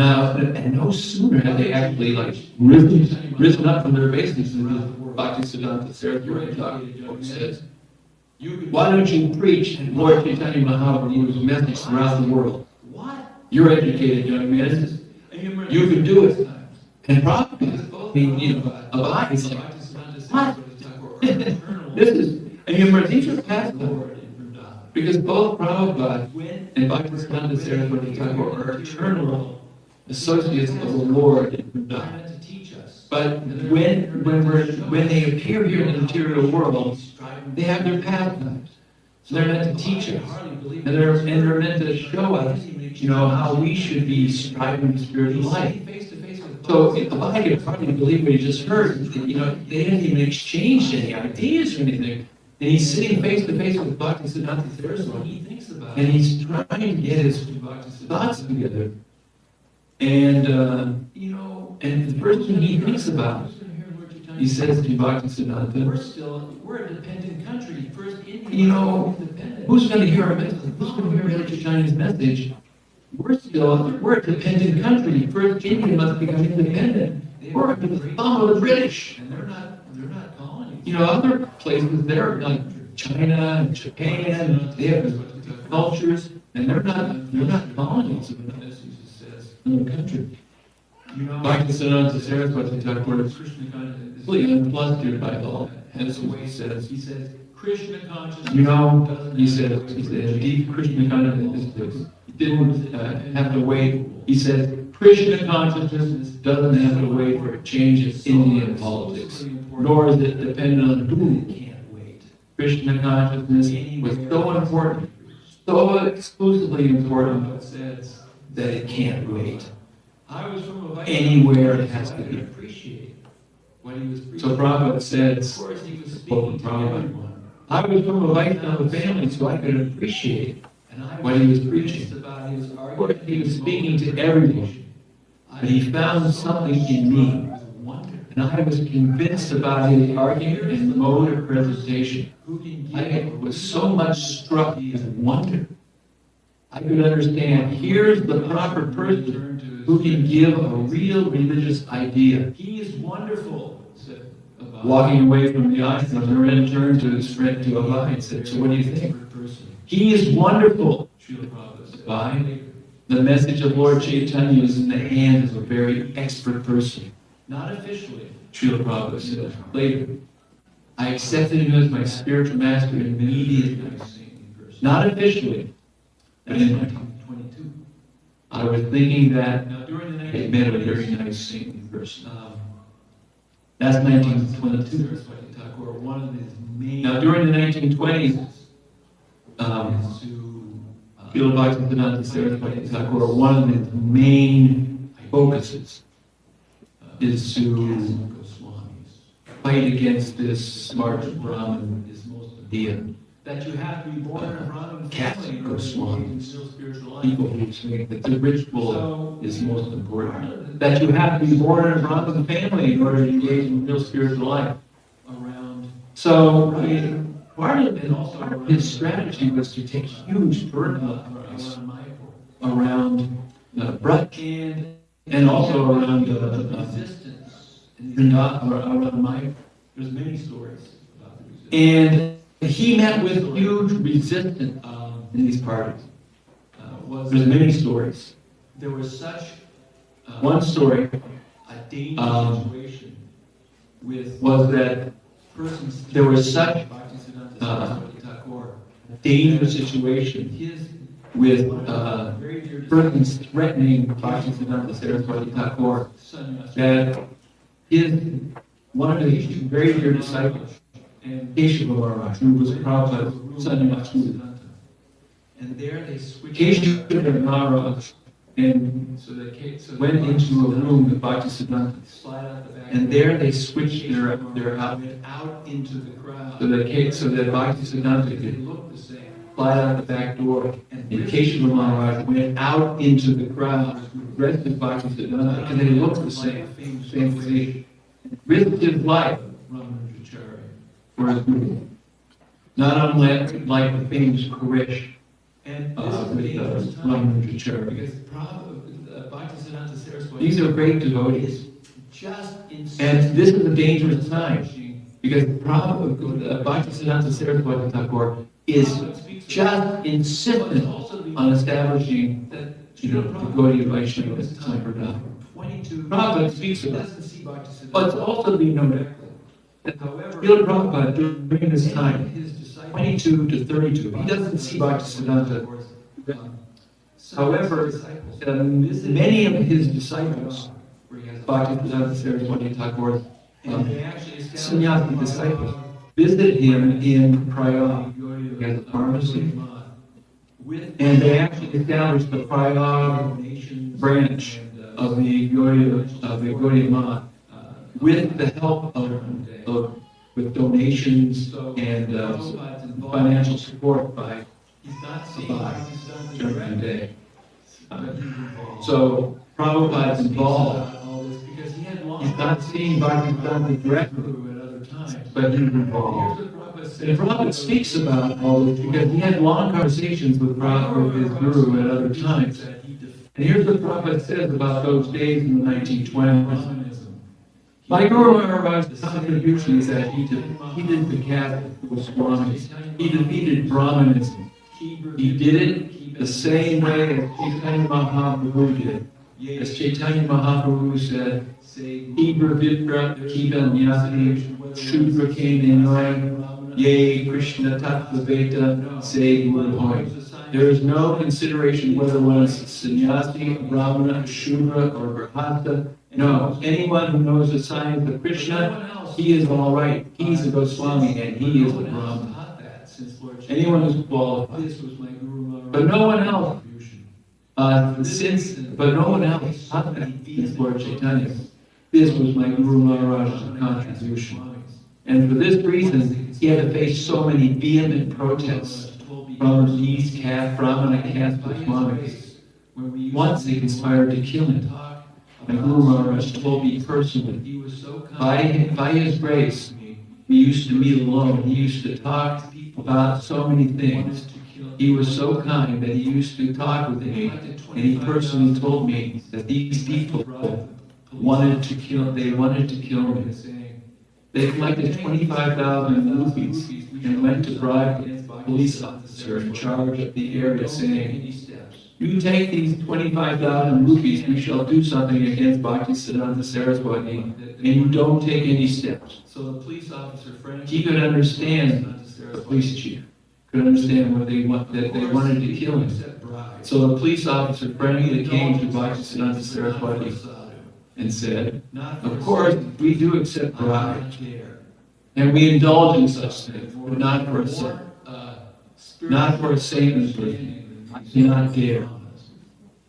[SPEAKER 3] no sooner had they actually risen up from their obeisance than the Bhaktisiddhanta Saraswati Thakur says, why don't you preach Lord Chaitanya Mahaprabhu's message throughout the world?
[SPEAKER 2] What?
[SPEAKER 3] You're educated, young man. You can do it. And Prabhupada, Abhay is like, what? This is, and you remember, these are past because both Prabhupada and Bhaktisiddhanta Saraswati Thakur are eternal associates of the Lord in Vrindavan. But when they appear here in the material world, they have their pastimes. So they're meant to teach us, and they're meant to show us, how we should be striving in spiritual life. So Abhay could probably believe what he just heard. They didn't even exchange any ideas or anything. And he's sitting face to face with Bhaktisiddhanta Saraswati, and he's trying to get his thoughts together. And and the first thing he thinks about, he says to Bhaktisiddhanta,
[SPEAKER 2] We're a dependent country. First India,
[SPEAKER 3] who's going to hear our message? Who's going to hear Lord Chaitanya's message? We're a dependent country. First India must become independent. We're under the thumb of the British.
[SPEAKER 2] and they're not colonies.
[SPEAKER 3] Other places, they're like China and Japan, they have cultures, and they're not colonies of another country. Bhaktisiddhanta Saraswati Thakur is completely unflustered by all. And that's what he says.
[SPEAKER 2] He says, Krishna consciousness.
[SPEAKER 3] He said, deep Krishna consciousness didn't have to wait. He said, Krishna consciousness doesn't have to wait for a change in Indian politics, nor is it dependent on who. Krishna consciousness was so important, so exclusively important, that it can't wait. Anywhere it has to be. So Prabhupada says, quote Prabhupada, I was from a Vaishnava family, so I could appreciate what he was preaching. Of course, he was speaking to everyone, but he found something in me, and I was convinced about his argument and mode of presentation. I was so much struck with wonder. I could understand, here's the proper person who can give a real religious idea.
[SPEAKER 2] He is wonderful, said Abad.
[SPEAKER 3] Walking away from the ashram, Narendra turned to his friend to Abad and said, so what do you think? He is wonderful.
[SPEAKER 2] Srila Prabhupada said,
[SPEAKER 3] Why? The message of Lord Chaitanya is in the hands of a very expert person.
[SPEAKER 2] not officially.
[SPEAKER 3] Srila Prabhupada said later, I accepted him as my spiritual master immediately. Not officially, but
[SPEAKER 2] That's
[SPEAKER 3] in
[SPEAKER 2] 1922.
[SPEAKER 3] I was thinking that
[SPEAKER 2] Now, during the
[SPEAKER 3] he met a very
[SPEAKER 2] 1920s,
[SPEAKER 3] nice saintly person.
[SPEAKER 2] um,
[SPEAKER 3] That's 1922.
[SPEAKER 2] Saraswati Thakur, one of his main
[SPEAKER 3] Now, during the 1920s,
[SPEAKER 2] is to
[SPEAKER 3] Srila Bhaktivedanta Saraswati Thakur, one of his main focuses is to
[SPEAKER 2] Goswamis.
[SPEAKER 3] fight against this smart Brahmin
[SPEAKER 2] Is most
[SPEAKER 3] idea.
[SPEAKER 2] that you have to be born in a Brahmin
[SPEAKER 3] Cats
[SPEAKER 2] family in
[SPEAKER 3] go
[SPEAKER 2] order to
[SPEAKER 3] swans.
[SPEAKER 2] engage in real spiritual life.
[SPEAKER 3] People who think that the ritual
[SPEAKER 2] So,
[SPEAKER 3] is most important. That you have to be born in a Brahmin family in order to engage in real spiritual life.
[SPEAKER 2] around
[SPEAKER 3] So, I mean, part of his strategy was to take huge burden of price
[SPEAKER 2] around Mayapur.
[SPEAKER 3] around Braj and also around
[SPEAKER 2] Resistance. And
[SPEAKER 3] around Maya.
[SPEAKER 2] there's many stories about the resistance.
[SPEAKER 3] And he met with huge resistance in these parties.
[SPEAKER 2] Was
[SPEAKER 3] There's many stories.
[SPEAKER 2] there was such
[SPEAKER 3] One story
[SPEAKER 2] a dangerous situation with
[SPEAKER 3] was that
[SPEAKER 2] persons.
[SPEAKER 3] there was such
[SPEAKER 2] Bhaktisiddhanta Saraswati Thakur.
[SPEAKER 3] dangerous situation
[SPEAKER 2] His
[SPEAKER 3] with
[SPEAKER 2] very dear
[SPEAKER 3] persons threatening Bhaktisiddhanta Saraswati Thakur
[SPEAKER 2] sannyas
[SPEAKER 3] that one of his very dear disciples,
[SPEAKER 2] and
[SPEAKER 3] Keshava Maharaj, who was Prabhupada's sannyas,
[SPEAKER 2] and there they switched.
[SPEAKER 3] Keshava Maharaj and
[SPEAKER 2] So they
[SPEAKER 3] went into a room with Bhaktisiddhanta,
[SPEAKER 2] slide out the back.
[SPEAKER 3] and there they switched their out
[SPEAKER 2] went out into the crowd.
[SPEAKER 3] so that Bhaktisiddhanta
[SPEAKER 2] They
[SPEAKER 3] could
[SPEAKER 2] looked the same.
[SPEAKER 3] fly out the back door. And Keshava Maharaj went out into the crowd dressed as Bhaktisiddhanta, and they looked the same way. Risked his life
[SPEAKER 2] Ramanujacharya.
[SPEAKER 3] for his guru. Not unlike the famous Kurish
[SPEAKER 2] And
[SPEAKER 3] with
[SPEAKER 2] this is a dangerous time
[SPEAKER 3] Ramanujacharya.
[SPEAKER 2] because Bhaktisiddhanta Saraswati
[SPEAKER 3] These are great devotees.
[SPEAKER 2] is just
[SPEAKER 3] And this is a dangerous time because Bhaktisiddhanta Saraswati Thakur is just insistent on establishing the Gaudiya Vaishnava Sampradaya.
[SPEAKER 2] 22.
[SPEAKER 3] Prabhupada speaks
[SPEAKER 2] He
[SPEAKER 3] about it.
[SPEAKER 2] doesn't see Bhaktisiddhanta.
[SPEAKER 3] But it's also being noted that
[SPEAKER 2] However,
[SPEAKER 3] Srila Prabhupada during this time,
[SPEAKER 2] his disciples,
[SPEAKER 3] 22 to 32, he doesn't see Bhaktisiddhanta.
[SPEAKER 2] However,
[SPEAKER 3] However, many of his disciples, Bhaktisiddhanta Saraswati Thakur, sannyasi disciples, visit him in Prayag as a pharmacy, and they actually established the Prayag branch of the Gaudiya Math with the help of with donations and financial support by during the day. So Prabhupada's involved. He's not seeing Bhaktisiddhanta directly, but he's involved. And Prabhupada speaks about all this because he had long conversations with Prabhupada, with his guru, at other times. And here's what Prabhupada says about those days in the 1920s. My Guru Maharaj's contribution is that he defeated the Catholic Goswamis. He defeated Brahmanism. He did it the same way as Chaitanya Mahaprabhu did. As Chaitanya Mahaprabhu said, Ibra Vipra Kiva Nyati Shudra Kane Ye Krishna Tattva Veta Se Guru Hoy. There is no consideration whether one is a sannyasi, a brahmana, a shudra, or grahasta. No, anyone who knows the science of Krishna, he is all right. He's a Goswami and he is a brahmana. Anyone who's qualified. But no one else, but no one else taught that since Lord Chaitanya. This was my Guru Maharaj's contribution. And for this reason, he had to face so many vehement protests from these Brahmana caste Goswamis. Once they conspired to kill him. And Guru Maharaj told me personally, by his grace, we used to meet alone. He used to talk about so many things. He was so kind that he used to talk with me, and he personally told me that these people wanted to kill me. They collected 25,000 rupees and went to bribe a police officer in charge of the area, saying, "You take these 25,000 rupees, we shall do something against Bhaktisiddhanta Saraswati, and you don't take any steps."
[SPEAKER 2] So the police officer friend.
[SPEAKER 3] He could understand, the police chief could understand what that they wanted to kill him. So the police officer friendly came to Bhaktisiddhanta Saraswati and said, "Of course, we do accept bribes, and we indulge in such things, but not for a sin, not for a Satan's person. I cannot dare."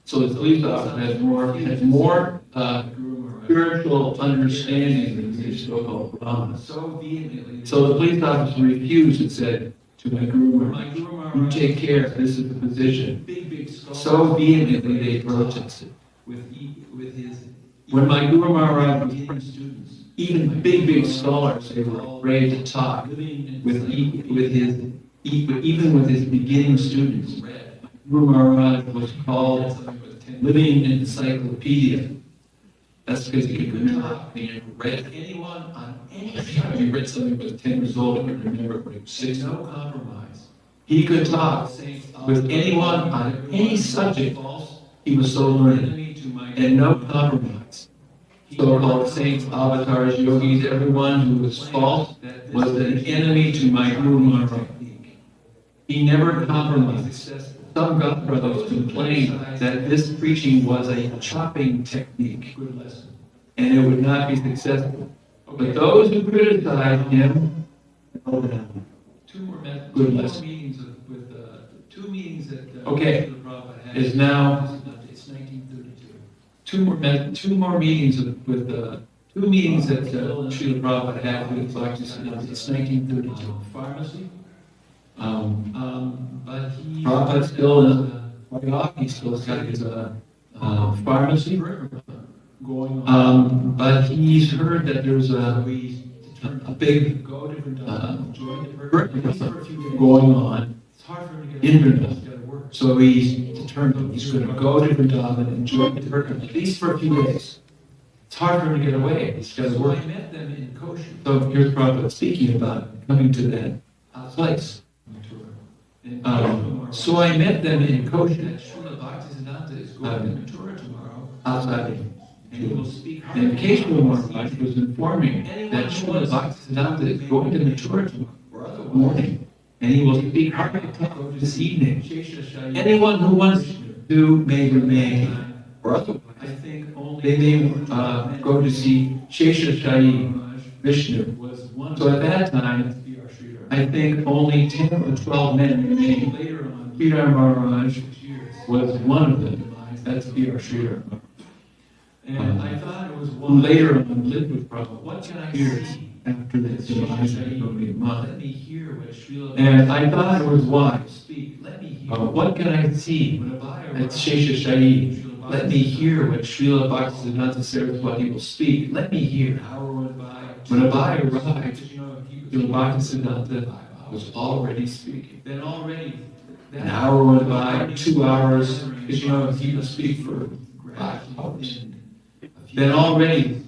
[SPEAKER 3] So the police officer has more spiritual understanding than these so-called Brahmanas. So the police officer refused and said to my Guru Maharaj, "You take care, this is the position." So vehemently they protested. When my Guru Maharaj was even big scholars, they were afraid to talk with even with his beginning students. Guru Maharaj was called living encyclopedia. That's because he could talk. He read anyone on any subject. He read something when he was 10 years old, I couldn't remember when he was 6. No compromise. He could talk with anyone on any subject. He was so learned. And no compromise. So-called saints, avatars, yogis, everyone who was false was an enemy to my Guru Maharaj. He never compromised. Some God brothers complained that this preaching was a chopping technique, and it would not be successful. But those who criticized him, good lesson.
[SPEAKER 2] Two meetings that
[SPEAKER 3] Okay, is now
[SPEAKER 2] it's 1932.
[SPEAKER 3] two more meetings with two meetings that Srila Prabhupada had with Bhaktisiddhanta. It's 1932.
[SPEAKER 2] Pharmacy.
[SPEAKER 3] But Prabhupada still is, he still got his pharmacy
[SPEAKER 2] Going on.
[SPEAKER 3] but he's heard that there's a big going on
[SPEAKER 2] It's hard for him to get
[SPEAKER 3] in Vrindavan.
[SPEAKER 2] He's gotta work.
[SPEAKER 3] So he's determined he's going to go to Vrindavan and enjoy the Vrindavan, at least for a few days. It's hard for him to get away. He's got to
[SPEAKER 2] So
[SPEAKER 3] work.
[SPEAKER 2] I met them in Kosher.
[SPEAKER 3] So here's Prabhupada speaking about coming to that place. So I met them in Kosher,
[SPEAKER 2] That Srila Bhaktisiddhanta is going to Mathura tomorrow.
[SPEAKER 3] outside.
[SPEAKER 2] And he will speak.
[SPEAKER 3] And Keshava Maharaj was informing that Srila Bhaktisiddhanta is going to Mathura tomorrow morning, and he will speak Harikatha this evening. Anyone who wants to may remain, or otherwise
[SPEAKER 2] I think only
[SPEAKER 3] they may go to see Sheshashayi Vishnu.
[SPEAKER 2] was one.
[SPEAKER 3] So at that time, I think only 10 or 12 men remained.
[SPEAKER 2] Later on,
[SPEAKER 3] Sridhar Maharaj
[SPEAKER 2] 6 years.
[SPEAKER 3] was one of them. That's P.R. Sridhar.
[SPEAKER 2] And I thought it was
[SPEAKER 3] Who
[SPEAKER 2] one.
[SPEAKER 3] later on lived with Prabhupada
[SPEAKER 2] What can I
[SPEAKER 3] years
[SPEAKER 2] see?
[SPEAKER 3] after the demise of Goloka
[SPEAKER 2] Let
[SPEAKER 3] Mata.
[SPEAKER 2] me hear what Srila
[SPEAKER 3] And I thought it was wise.
[SPEAKER 2] speak. Let me hear.
[SPEAKER 3] What can I see
[SPEAKER 2] When a buyer
[SPEAKER 3] at Sheshashayi? Let me hear what Srila Bhaktisiddhanta Saraswati will speak. Let me hear.
[SPEAKER 2] An hour went by.
[SPEAKER 3] When a buyer arrived,
[SPEAKER 2] You know, he
[SPEAKER 3] Srila Bhaktisiddhanta was already speaking.
[SPEAKER 2] Then already.
[SPEAKER 3] An hour went by, 2 hours, because you know, he would speak for 5 hours. Then already,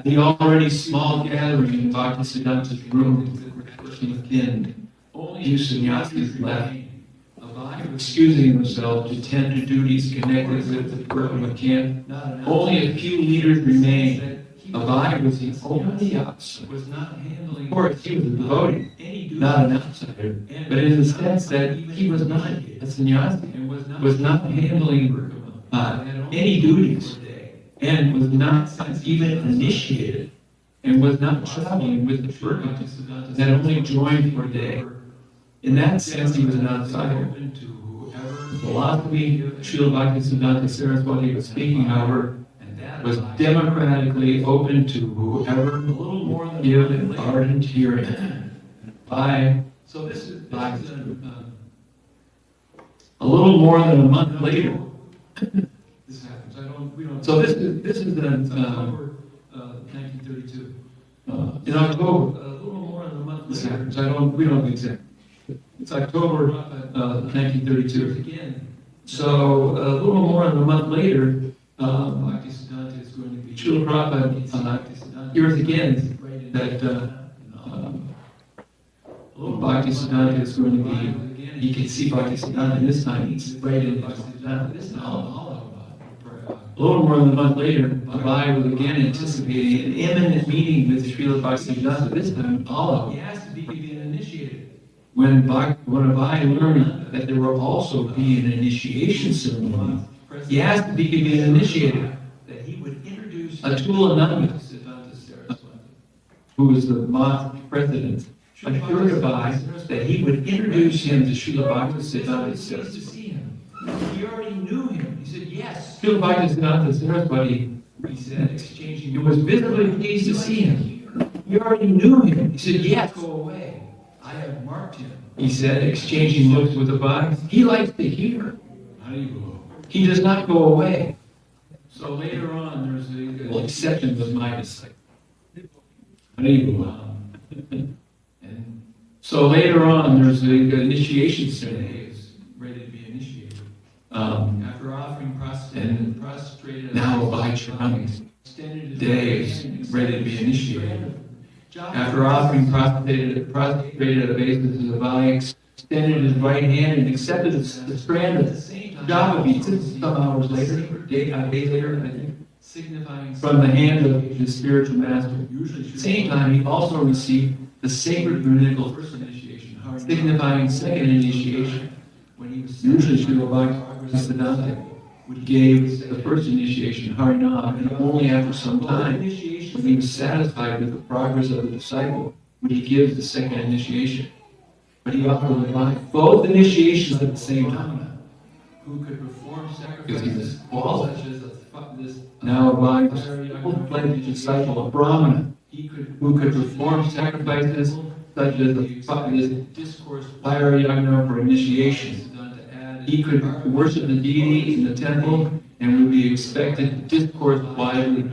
[SPEAKER 3] the already small gathering in Bhaktisiddhanta's room thinned.
[SPEAKER 2] Only
[SPEAKER 3] Few sannyasis left, excusing themselves to tend to duties connected with the Burma camp. Only a few leaders remained. Abai was the only outsider.
[SPEAKER 2] was not handling.
[SPEAKER 3] Of course, he was a devotee, not an outsider, but in the sense that he was not a sannyasi,
[SPEAKER 2] And
[SPEAKER 3] was not handling any duties, and was not even initiated, and was not traveling with the Burma, that only joined for a day. In that sense, he was an outsider.
[SPEAKER 2] Open to whoever.
[SPEAKER 3] The philosophy Srila Bhaktisiddhanta Saraswati was speaking, however,
[SPEAKER 2] And that
[SPEAKER 3] was democratically open to whoever
[SPEAKER 2] a little more than.
[SPEAKER 3] give an ardent hearing. By
[SPEAKER 2] So this is
[SPEAKER 3] a little more than a month later.
[SPEAKER 2] this happens. We don't.
[SPEAKER 3] So this is
[SPEAKER 2] October, 1932.
[SPEAKER 3] in October.
[SPEAKER 2] A little more than a month
[SPEAKER 3] This
[SPEAKER 2] later.
[SPEAKER 3] happens. We don't exactly. It's October 1932. So a little more than a month later, Srila Prabhupada hears again that Bhaktisiddhanta is going to be, he can see Bhaktisiddhanta this time, it's right in a little more than a month later, Abai was again anticipating an imminent meeting with Srila Bhaktisiddhanta, this time in Olive. He asked to be initiated. When Abai learned that there will also be an initiation ceremony, he asked to be initiated. That he would introduce Atulananda, who was the month president, assured Abai that he would introduce him to Srila Bhaktisiddhanta Saraswati. He already knew him. He said, yes. Srila Bhaktisiddhanta Saraswati, he said, exchanging, he was visibly pleased to see him. He already knew him. He said, yes. Go away. I have marked him. He said, exchanging looks with Abai. He likes to hear. He does not go away. So later on, there's the exception was my disciple. And so later on, there's the initiation ceremony ready to be initiated. After offering prostrated, now Abai Charani, day is ready to be initiated. After offering prostrated obeisances, Abai extended his right hand and accepted the strand of java beads some hours later, days later, I think, from the hand of his spiritual master. At the same time, he also received the sacred runical signifying second initiation. Usually, Srila Bhaktisiddhanta gave the first initiation, Harinam, and only after some time, when he was satisfied with the progress of the disciple, would he give the second initiation. But he offered both initiations at the same time. Who could perform sacrifices now Abai was a full-fledged disciple of Brahmana, who could perform sacrifices such as the discourse fire yagna for initiation. He could worship the deity in the temple and would be expected to discourse widely.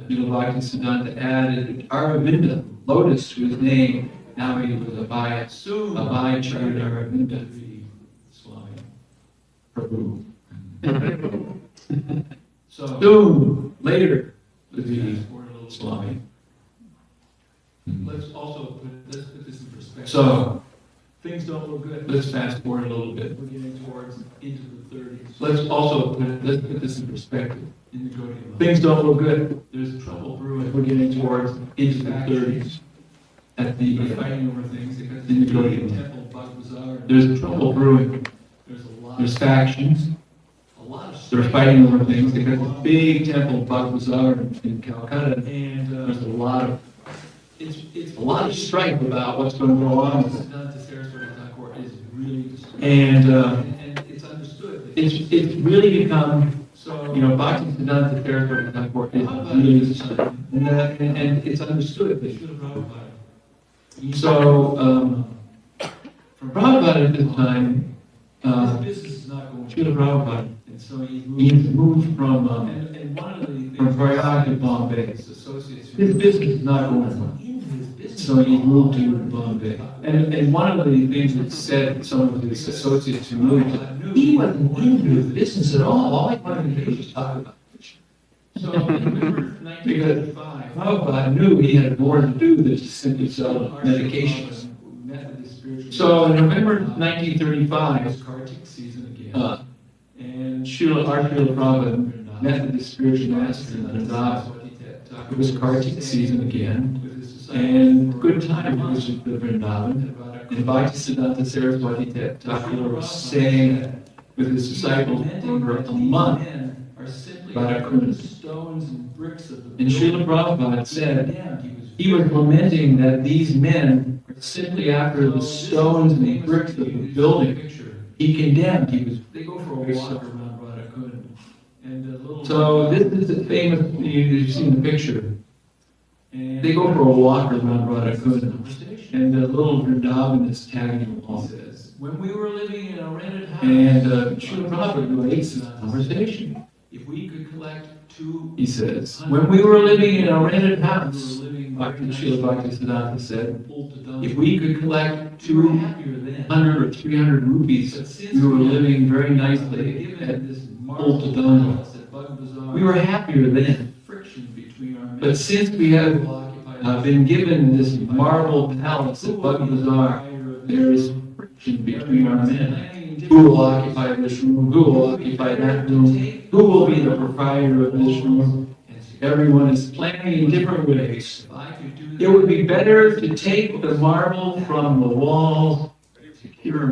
[SPEAKER 3] Srila Bhaktisiddhanta added Aravinda, lotus, to his name. Now he was Abai Charani Aravinda. Prabhu. Soon, later, to be Swami.
[SPEAKER 2] Let's put this in perspective.
[SPEAKER 3] So,
[SPEAKER 2] Things don't look good.
[SPEAKER 3] let's fast forward a little bit.
[SPEAKER 2] We're getting towards into the 30s.
[SPEAKER 3] Let's put this in perspective.
[SPEAKER 2] In the Gaudiya month.
[SPEAKER 3] Things don't look good.
[SPEAKER 2] There's trouble brewing.
[SPEAKER 3] We're getting towards into the 30s. At the
[SPEAKER 2] They're fighting over things because
[SPEAKER 3] in the
[SPEAKER 2] the
[SPEAKER 3] Gaudiya month.
[SPEAKER 2] temple Bhag Bazaar.
[SPEAKER 3] There's trouble brewing.
[SPEAKER 2] There's a lot.
[SPEAKER 3] There's factions.
[SPEAKER 2] A lot of.
[SPEAKER 3] They're fighting over things because the big temple Bhag Bazaar in Calcutta.
[SPEAKER 2] And
[SPEAKER 3] There's a lot of
[SPEAKER 2] it's
[SPEAKER 3] a lot of strife about what's going to go on.
[SPEAKER 2] Siddhanta Saraswati Thakur is really disturbing.
[SPEAKER 3] And
[SPEAKER 2] it's understood.
[SPEAKER 3] it's really become,
[SPEAKER 2] So
[SPEAKER 3] Bhaktisiddhanta Saraswati Thakur is really disturbing. And it's understood. So, from Prabhupada at this time,
[SPEAKER 2] business is not going.
[SPEAKER 3] Srila Prabhupada,
[SPEAKER 2] And so
[SPEAKER 3] he's moved from
[SPEAKER 2] and one of the things
[SPEAKER 3] Prayag to Bombay.
[SPEAKER 2] his associates
[SPEAKER 3] His business is not going well. So he moved to Bombay. And one of the things that said some of his associates who moved, he wasn't into his business at all I wanted to do was talk about it.
[SPEAKER 2] So remember
[SPEAKER 3] Because
[SPEAKER 2] 1935.
[SPEAKER 3] Prabhupada knew he had more to do than to simply sell medications. So in November 1935,
[SPEAKER 2] was Kartik season again.
[SPEAKER 3] and Srila Prabhupada met with the spiritual master in Vrindavan. It was Kartik season again, and good time was with the Vrindavan. And Bhaktisiddhanta Saraswati Thakur was staying with his disciples for a month.
[SPEAKER 2] Stones and bricks of the
[SPEAKER 3] And Srila Prabhupada said he was lamenting that these men are simply after the stones and the bricks of the building. He condemned. He was.
[SPEAKER 2] They go for a walk around Radhakund. And a little.
[SPEAKER 3] So this is the famous. You've seen the picture.
[SPEAKER 2] And
[SPEAKER 3] They go for a walk around Radhakund, and the little Vrindavan is tagging along.
[SPEAKER 2] says, when we were living in a rented house,
[SPEAKER 3] And Srila Prabhupada relates this conversation.
[SPEAKER 2] if we could collect two,
[SPEAKER 3] He says, when we were living in a rented
[SPEAKER 2] we were
[SPEAKER 3] house,
[SPEAKER 2] living
[SPEAKER 3] Srila Bhaktisiddhanta said, if we could collect 200 or 300 rupees, we were living very nicely at this Ultadanga. We were happier then. But since we have been given this marble palace at Bhaktibazar, there is friction between our men. Who will occupy this room? Who will occupy that room? Who will be the proprietor of this room? Everyone is planning in different ways. It would be better to take the marble from the wall, secure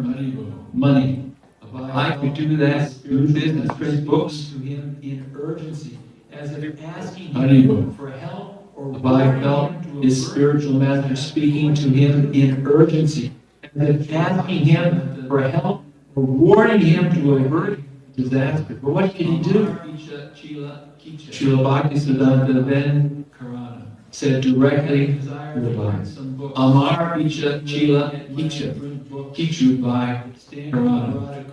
[SPEAKER 3] money. I could do that, do business, print books to him in urgency, as if asking him for help, or I felt his spiritual master speaking to him in urgency, as if asking him for help or warning him to avert disaster. But what can he do? Srila Bhaktisiddhanta then said directly, Amar Icha Chila Icha, Kichu by Karana.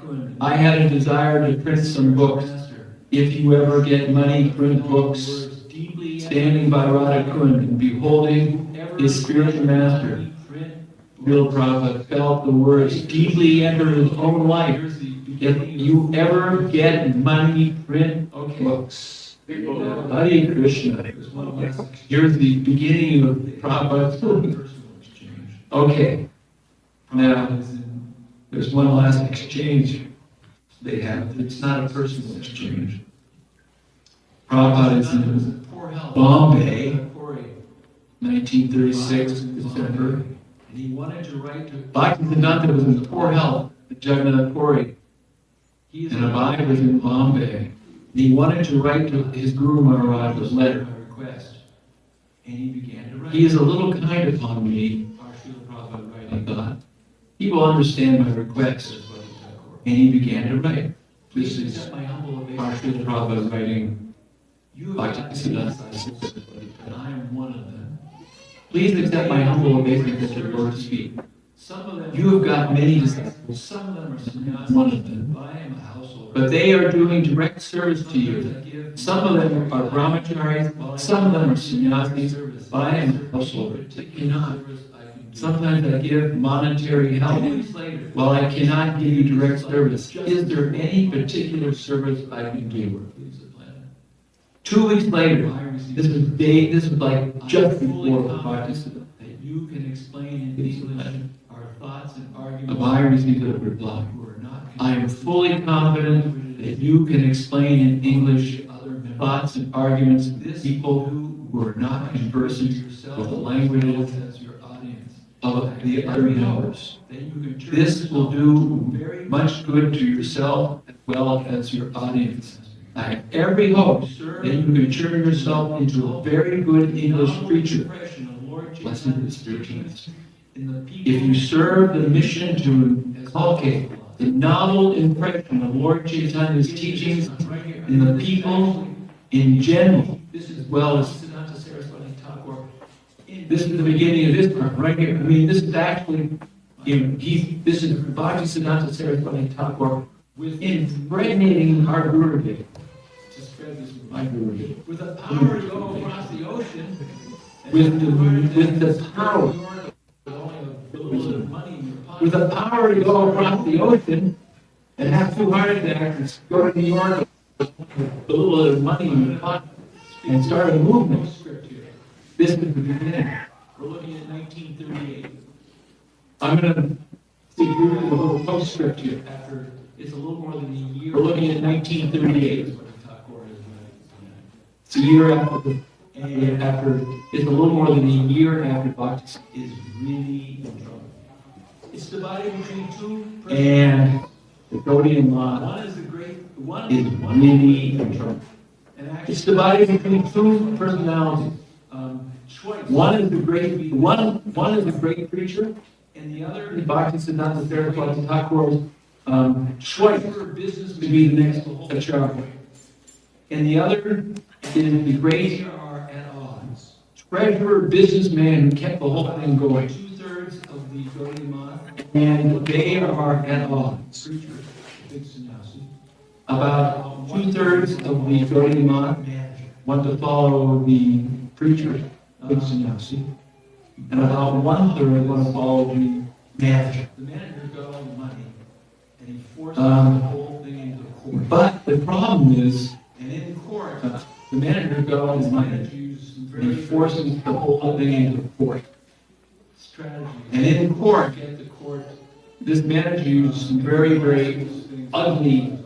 [SPEAKER 3] I had a desire to print some books. If you ever get money, print books. Standing by Radhakund and beholding his spiritual master, Srila Prabhupada felt the words deeply enter his own life. If you ever get money, print books. Hare Krishna. Here's the beginning of Prabhupada's. Okay. Now, there's one last exchange they have. It's not a personal exchange. Prabhupada is in Bombay, 1936, December. And he wanted to write to Bhaktisiddhanta was in poor health at Jagannath Puri. And Abhay was in Bombay. And he wanted to write to his Guru Maharaj a letter. And he began to write. He is a little kind upon me, I thought. He will understand my request. And he began to write. Please accept my humble obeisance. Srila Prabhupada writing. Bhaktisiddhanta, and I am one of them. Please accept my humble obeisance at your Lord's feet. You have got many disciples. Some of them are sannyasis, one of them. But they are doing direct service to you. Some of them are brahmacharis, some of them are sannyasis. I am a householder. They cannot. Sometimes I give monetary help, while I cannot give you direct service. Is there any particular service I can do? 2 weeks later, this was like just before the practice, that you can explain in English our thoughts and arguments. Abhay received a reply. I am fully confident that you can explain in English thoughts and arguments of people who are not conversant with the languages of the other members. This will do much good to yourself as well as your audience. I have every hope that you can turn yourself into a very good English preacher. Blessed is the spiritualist. If you serve the mission to inculcate the novel impression of Lord Chaitanya's teachings in the people in general, as well as this is the beginning of his part, right here. I mean, this is actually, this is Bhaktisiddhanta Saraswati Thakur impregnating our Gurudev. With the power to go across the ocean, with the power to go across the ocean and have 2 heart attacks, go to New York with a little bit of money in your pocket and start a movement. This is the beginning. We're looking at 1938. I'm going to see you a little postscript here. After it's a little more than a year. We're looking at 1938. It's a year after, it's a little more than a year after Bhakti is really in trouble. It's divided between 2, and the Gaudiya Math is really in trouble. It's divided between 2 personalities. One is the great preacher, and the other is Bhaktisiddhanta Saraswati Thakur's choice to be the next Acharya. And the other is the great treasurer businessman who kept the whole thing going. 2/3 of the Gaudiya Math, and they are at odds. About 2/3 of the Gaudiya Math want to follow the preacher, big sannyasi, and about 1/3 want to follow the manager.
[SPEAKER 2] The manager got all the money, and he forced the whole thing into court.
[SPEAKER 3] But the problem is,
[SPEAKER 2] And in court,
[SPEAKER 3] the manager got all the money,
[SPEAKER 2] manager used some
[SPEAKER 3] and he
[SPEAKER 2] very
[SPEAKER 3] forces the whole thing into court.
[SPEAKER 2] strategies.
[SPEAKER 3] And in court,
[SPEAKER 2] to get the court
[SPEAKER 3] this manager used some very, very ugly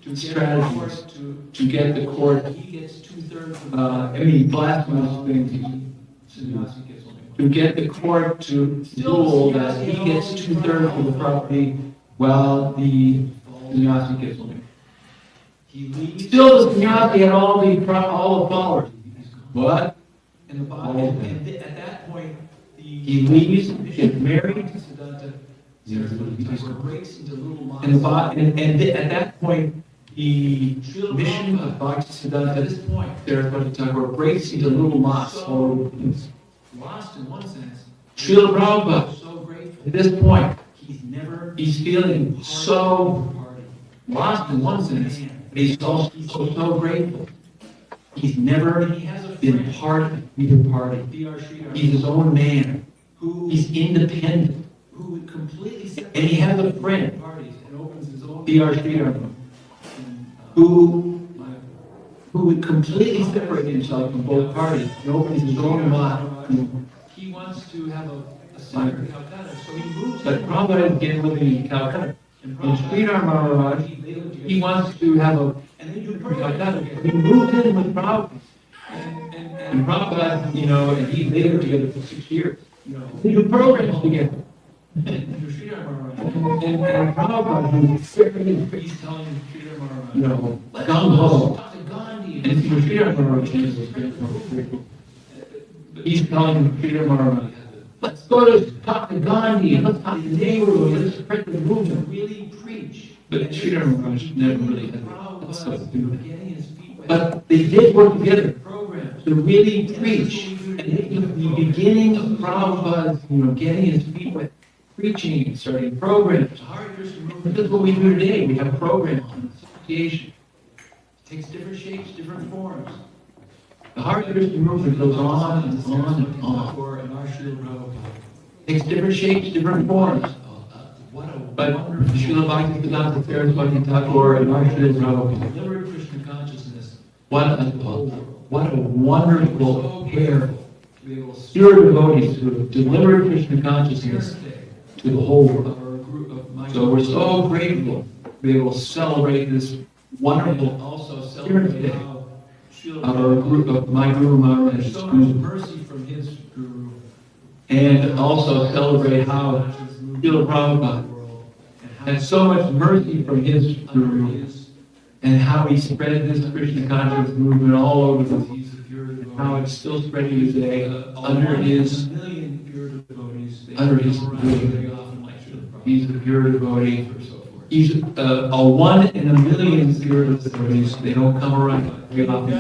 [SPEAKER 2] to
[SPEAKER 3] strategies
[SPEAKER 2] to
[SPEAKER 3] to get the court,
[SPEAKER 2] he gets 2/3 of
[SPEAKER 3] blasphemous things,
[SPEAKER 2] sannyasi gets only
[SPEAKER 3] to get the court to rule that he gets 2/3 of the property while the sannyasi gets only.
[SPEAKER 2] He leaves.
[SPEAKER 3] Still, the sannyasi had all the followers. But
[SPEAKER 2] And the body, at that point,
[SPEAKER 3] he leaves, gets married,
[SPEAKER 2] Siddhanta breaks into little
[SPEAKER 3] and at that point, the mission of Bhaktisiddhanta
[SPEAKER 2] At this point,
[SPEAKER 3] Saraswati Thakur breaks into little mosques all over the place.
[SPEAKER 2] lost in one sense,
[SPEAKER 3] Srila Prabhupada,
[SPEAKER 2] so grateful.
[SPEAKER 3] at this point,
[SPEAKER 2] He's
[SPEAKER 3] feeling so
[SPEAKER 2] party.
[SPEAKER 3] lost in one sense, but he's also so grateful. He's never
[SPEAKER 2] He has a
[SPEAKER 3] been
[SPEAKER 2] friend,
[SPEAKER 3] part of either party.
[SPEAKER 2] D.R. Sridhar,
[SPEAKER 3] He's his own man.
[SPEAKER 2] who
[SPEAKER 3] He's independent.
[SPEAKER 2] would completely
[SPEAKER 3] And he has a friend,
[SPEAKER 2] parties and opens his own
[SPEAKER 3] D.R. Sridhar, who would completely separate himself from both parties and open his own mosque.
[SPEAKER 2] He wants to have a center in Calcutta, so he moves.
[SPEAKER 3] But Prabhupada is again living in Calcutta. In Sridhar Maharaj, he wants to have a
[SPEAKER 2] And they do
[SPEAKER 3] Calcutta.
[SPEAKER 2] programs
[SPEAKER 3] He moved in with Prabhupada.
[SPEAKER 2] and
[SPEAKER 3] And Prabhupada, and he lived together for 6 years.
[SPEAKER 2] you know,
[SPEAKER 3] They do programs together.
[SPEAKER 2] and Sridhar Maharaj,
[SPEAKER 3] And Prabhupada, who's very,
[SPEAKER 2] he's telling Sridhar Maharaj,
[SPEAKER 3] gung ho.
[SPEAKER 2] talk to Gandhi.
[SPEAKER 3] And Sridhar Maharaj is he's telling Sridhar Maharaj, let's go to talk to Gandhi, and let's talk to the neighborhood, let's spread the movement.
[SPEAKER 2] Really preach.
[SPEAKER 3] But Sridhar Maharaj never really had
[SPEAKER 2] Proud
[SPEAKER 3] that
[SPEAKER 2] of
[SPEAKER 3] stuff to do with it.
[SPEAKER 2] getting his feet wet.
[SPEAKER 3] But they did work together
[SPEAKER 2] Programs.
[SPEAKER 3] to really preach. And this was the beginning of Prabhupada's, getting his feet wet, preaching, starting programs.
[SPEAKER 2] The Hare Krishna movement
[SPEAKER 3] This is what we do today. We have programs on association.
[SPEAKER 2] takes different shapes, different forms.
[SPEAKER 3] The Hare Krishna movement goes on and on and on.
[SPEAKER 2] Or an Arshil Prabhupada.
[SPEAKER 3] Takes different shapes, different forms.
[SPEAKER 2] What a
[SPEAKER 3] But Srila Bhaktisiddhanta Saraswati Thakur and Arshil Prabhupada,
[SPEAKER 2] delivered Krishna consciousness.
[SPEAKER 3] what a wonderful pair.
[SPEAKER 2] To be able to
[SPEAKER 3] Pure devotees who have delivered Krishna consciousness to the whole world.
[SPEAKER 2] of our group of my
[SPEAKER 3] So we're so grateful to be able to celebrate this wonderful
[SPEAKER 2] also
[SPEAKER 3] Here
[SPEAKER 2] celebrate
[SPEAKER 3] today.
[SPEAKER 2] how Srila
[SPEAKER 3] of our group of my Guru Maharaj
[SPEAKER 2] There's so much mercy from his guru.
[SPEAKER 3] and also celebrate how Srila Prabhupada had so much mercy from his Guru and how he spread this Krishna consciousness movement all over the world. How it's still spreading today under his he's a pure devotee. He's a 1 in a million pure devotees. They don't come around very often.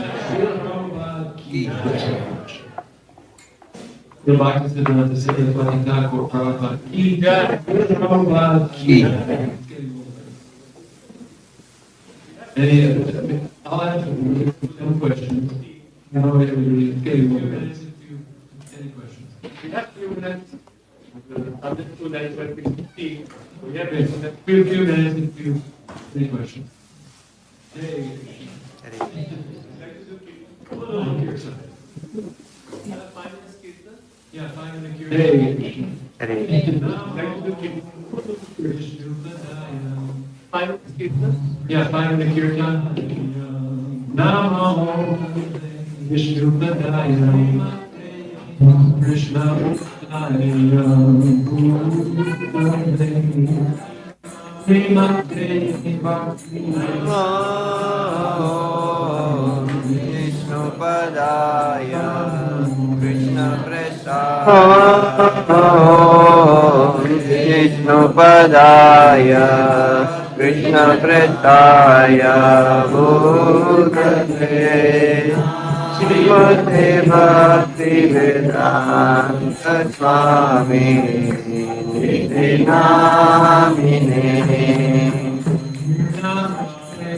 [SPEAKER 3] The Bhaktisiddhanta Saraswati Thakur Prabhupada Ki Jai. Prabhupada Ki Jai. I'll ask some questions. I know everybody's getting a little bit.
[SPEAKER 2] Any questions?
[SPEAKER 4] We have few minutes. Other two lines where we can speak. We have
[SPEAKER 3] Yes, few minutes if you any questions.
[SPEAKER 2] Hey, yeah, find in the cure.
[SPEAKER 3] Hey,
[SPEAKER 4] Final statement.
[SPEAKER 3] yeah, find the kirtan. Namo Vishnu Padaya Krishna Padaya Namaste Bhakti
[SPEAKER 5] Vishnu Padaya Krishna Prasad Vishnu Padaya Krishna Prasaya Bhutale Srimate Bhakti Vedanta Swami Niti Namine
[SPEAKER 3] Namaste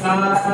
[SPEAKER 4] Krishna